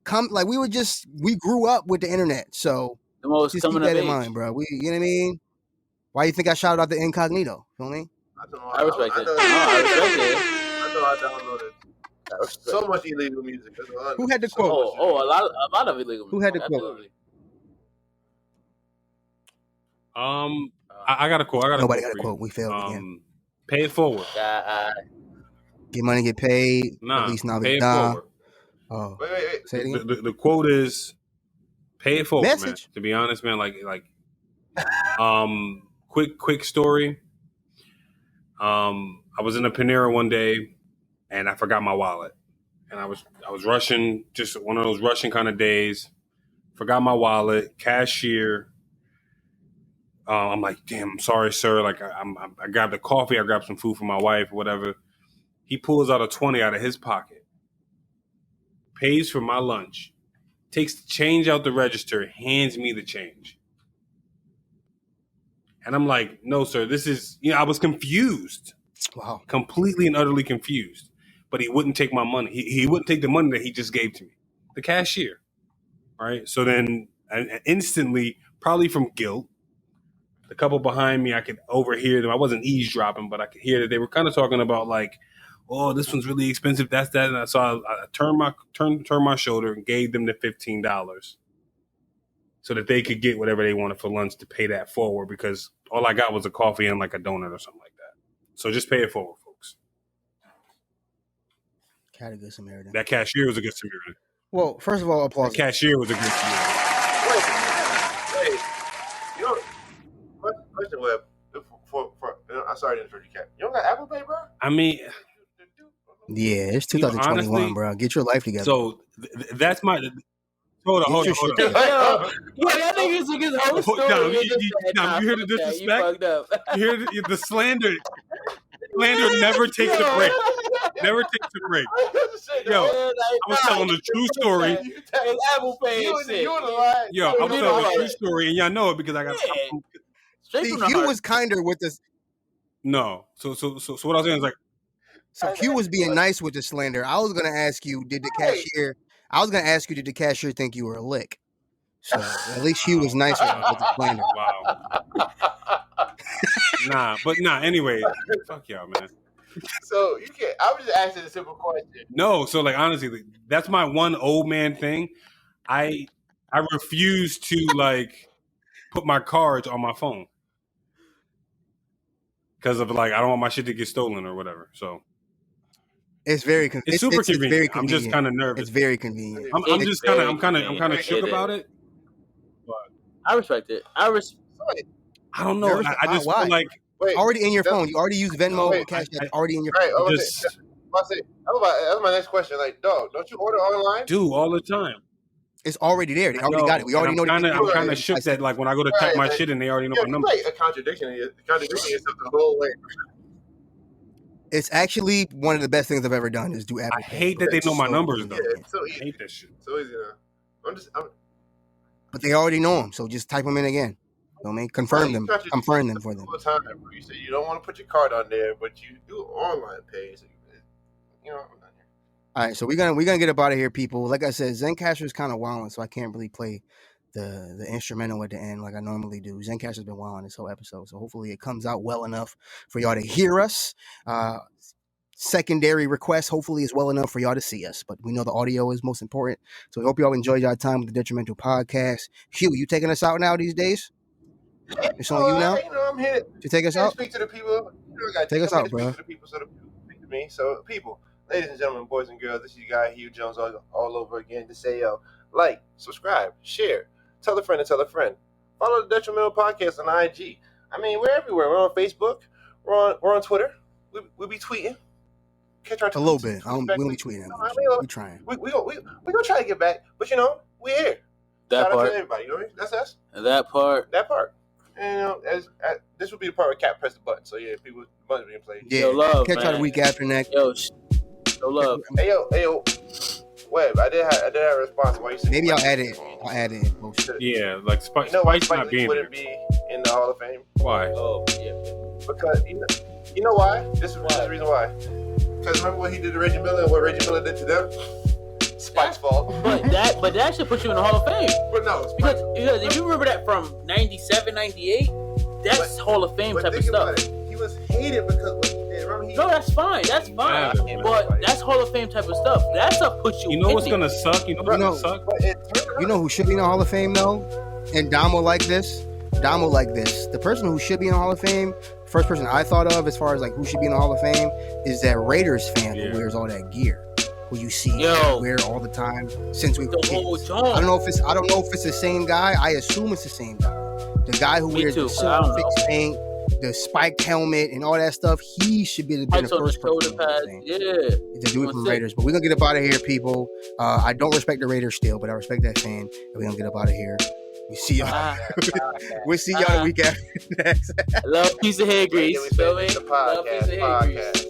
We grew up with the internet. So the most just keep that in mind, bro. You know what I mean? Why you think I shouted out the incognito? Feel me? I respect it. I know I downloaded so much illegal music. Who had the quote? A lot of illegal music. Who had the quote? I got a quote. Nobody got a quote. We failed again. Pay it forward. Get money, get paid. At least now pay it forward. Oh, wait. Say it again. The quote is, "Pay it forward, Message. man." To be honest, man, like, quick story. I was in a Panera one day, and I forgot my wallet, and I was rushing, just one of those rushing kind of days. Forgot my wallet, cashier. I'm like, damn, I'm sorry, sir. Like, I grabbed a coffee, I grabbed some food for my wife, or whatever. He pulls out a 20 out of his pocket, pays for my lunch, takes the change out the register, hands me the change. And I'm like, no, sir, this is, I was confused. Wow. Completely and utterly confused. But he wouldn't take my money. He wouldn't take the money that he just gave to me. The cashier. All right. So then instantly, probably from guilt, the couple behind me, I could overhear them. I wasn't eavesdropping, but I could hear that they were kind of talking about like, oh, this one's really expensive. That's that. And so I turned my shoulder and gave them the $15 so that they could get whatever they wanted for lunch to pay that forward, because all I got was a coffee and like a donut or something like that. So just pay it forward, folks. Had a good Samaritan. That cashier was a good Samaritan. Well, first of all, applause. The cashier was a good Samaritan. Wait. You know, question, Web. I'm sorry to interrupt you, Cap. You don't got Apple Pay, bro? I mean, yeah, it's 2021, honestly, bro. Get your life together. So that's my. Hold on. Yeah, that nigga took his whole story. You hear the disrespect? You hear the slander? Slander never takes a break. Never takes a break. Yo, I was telling the true story. Apple Pay shit. Yo, I was telling the true story, and y'all know it because I got. See, Hugh was kinder with this. No, so what I was saying is like. So Hugh was being nice with the slander. I was gonna ask you, did the cashier think you were a lick? So at least Hugh was nice with the slander. Wow. Anyway, fuck y'all, man. So you can't. I was just asking a simple question. No, so like honestly, that's my one old man thing. I refuse to like put my cards on my phone because of like I don't want my shit to get stolen or whatever. So. It's very it's super convenient. Very convenient. I'm just kind of nervous. It's very convenient. I'm kind of shook about it. But I respect it. I don't know. I just feel like already in your phone. You already use Venmo or Cash App. Already in your phone. Right. That's my next question. Like, dog, don't you order online? Do all the time. It's already there. They already got it. We already know. I'm kind of shook that like when I go to type my shit and they already know my number. Like a contradiction yourself the whole way. It's actually one of the best things I've ever done is do Apple Pay. I hate that they know my numbers though. Yeah, so easy. I hate that shit. So easy now. But they already know them, so just type them in again. You know what I mean? Confirm them for them. All the time, bro. You say you don't want to put your card on there, but you do online pay. So I'm not here. All right, so we're gonna get up out of here, people. Like I said, Zencaster is kind of wilding, so I can't really play the instrumental at the end like I normally do. Zencaster's been wilding this whole episode, so hopefully it comes out well enough for y'all to hear us. Secondary request hopefully is well enough for y'all to see us, but we know the audio is most important. So we hope y'all enjoyed y'all time with the Detrimental Podcast. Hugh, you taking us out now these days? It's on you now. I'm here to take us out. Speak to the people. Take us out, bro. Speak to the people, so the people speak to me. So people, ladies and gentlemen, boys and girls, this is your guy Hugh Jones all over again to say, yo, like, subscribe, share, tell a friend and tell a friend. Follow the Detrimental Podcast on IG. I mean, we're everywhere. We're on Facebook. We're on Twitter. We be tweeting. Catch our tweets. A little bit. We don't be tweeting. We're trying. We gonna try to get back, but we're here. That Shout part. out to everybody. That's us. That part. And as this will be the part where Cap press the button. So yeah, people buttons being played. Yeah. Yo, love, catch y'all the week after next. Yo, love. Hey yo. Web, I did have a response. Why you say maybe I'll add it. Yeah, like Spike. Why Spike's not being wouldn't be in the Hall of Fame? Why? Oh yeah. Because you know why? This is the reason why. Because remember what he did to Reggie Miller and what Reggie Miller did to them? Spike's fault. But that should put you in the Hall of Fame. But no, because if you remember that from 97, 98, that's Hall of Fame type of stuff. He was hated because what he did. Remember No, that's fine. But that's Hall of Fame type of stuff. That's what put you. You know what's gonna suck? You know who should be in the Hall of Fame though? And Damo like this. The person who should be in the Hall of Fame, first person I thought of as far as like who should be in the Hall of Fame is that Raiders fan who wears all that gear. Who you see wear all the time since we were kids. I don't know if it's the same guy. I assume it's the same guy. The guy who wears the silver fixed paint, the spiked helmet, and all that stuff. He should be the first person to do it from Raiders. But we're gonna get up out of here, people. I don't respect the Raiders still, but I respect that fan. And we're gonna get up out of here. We see y'all. We'll see y'all the week after next. Love piece of hair grease. Feel me? Love piece of hair grease.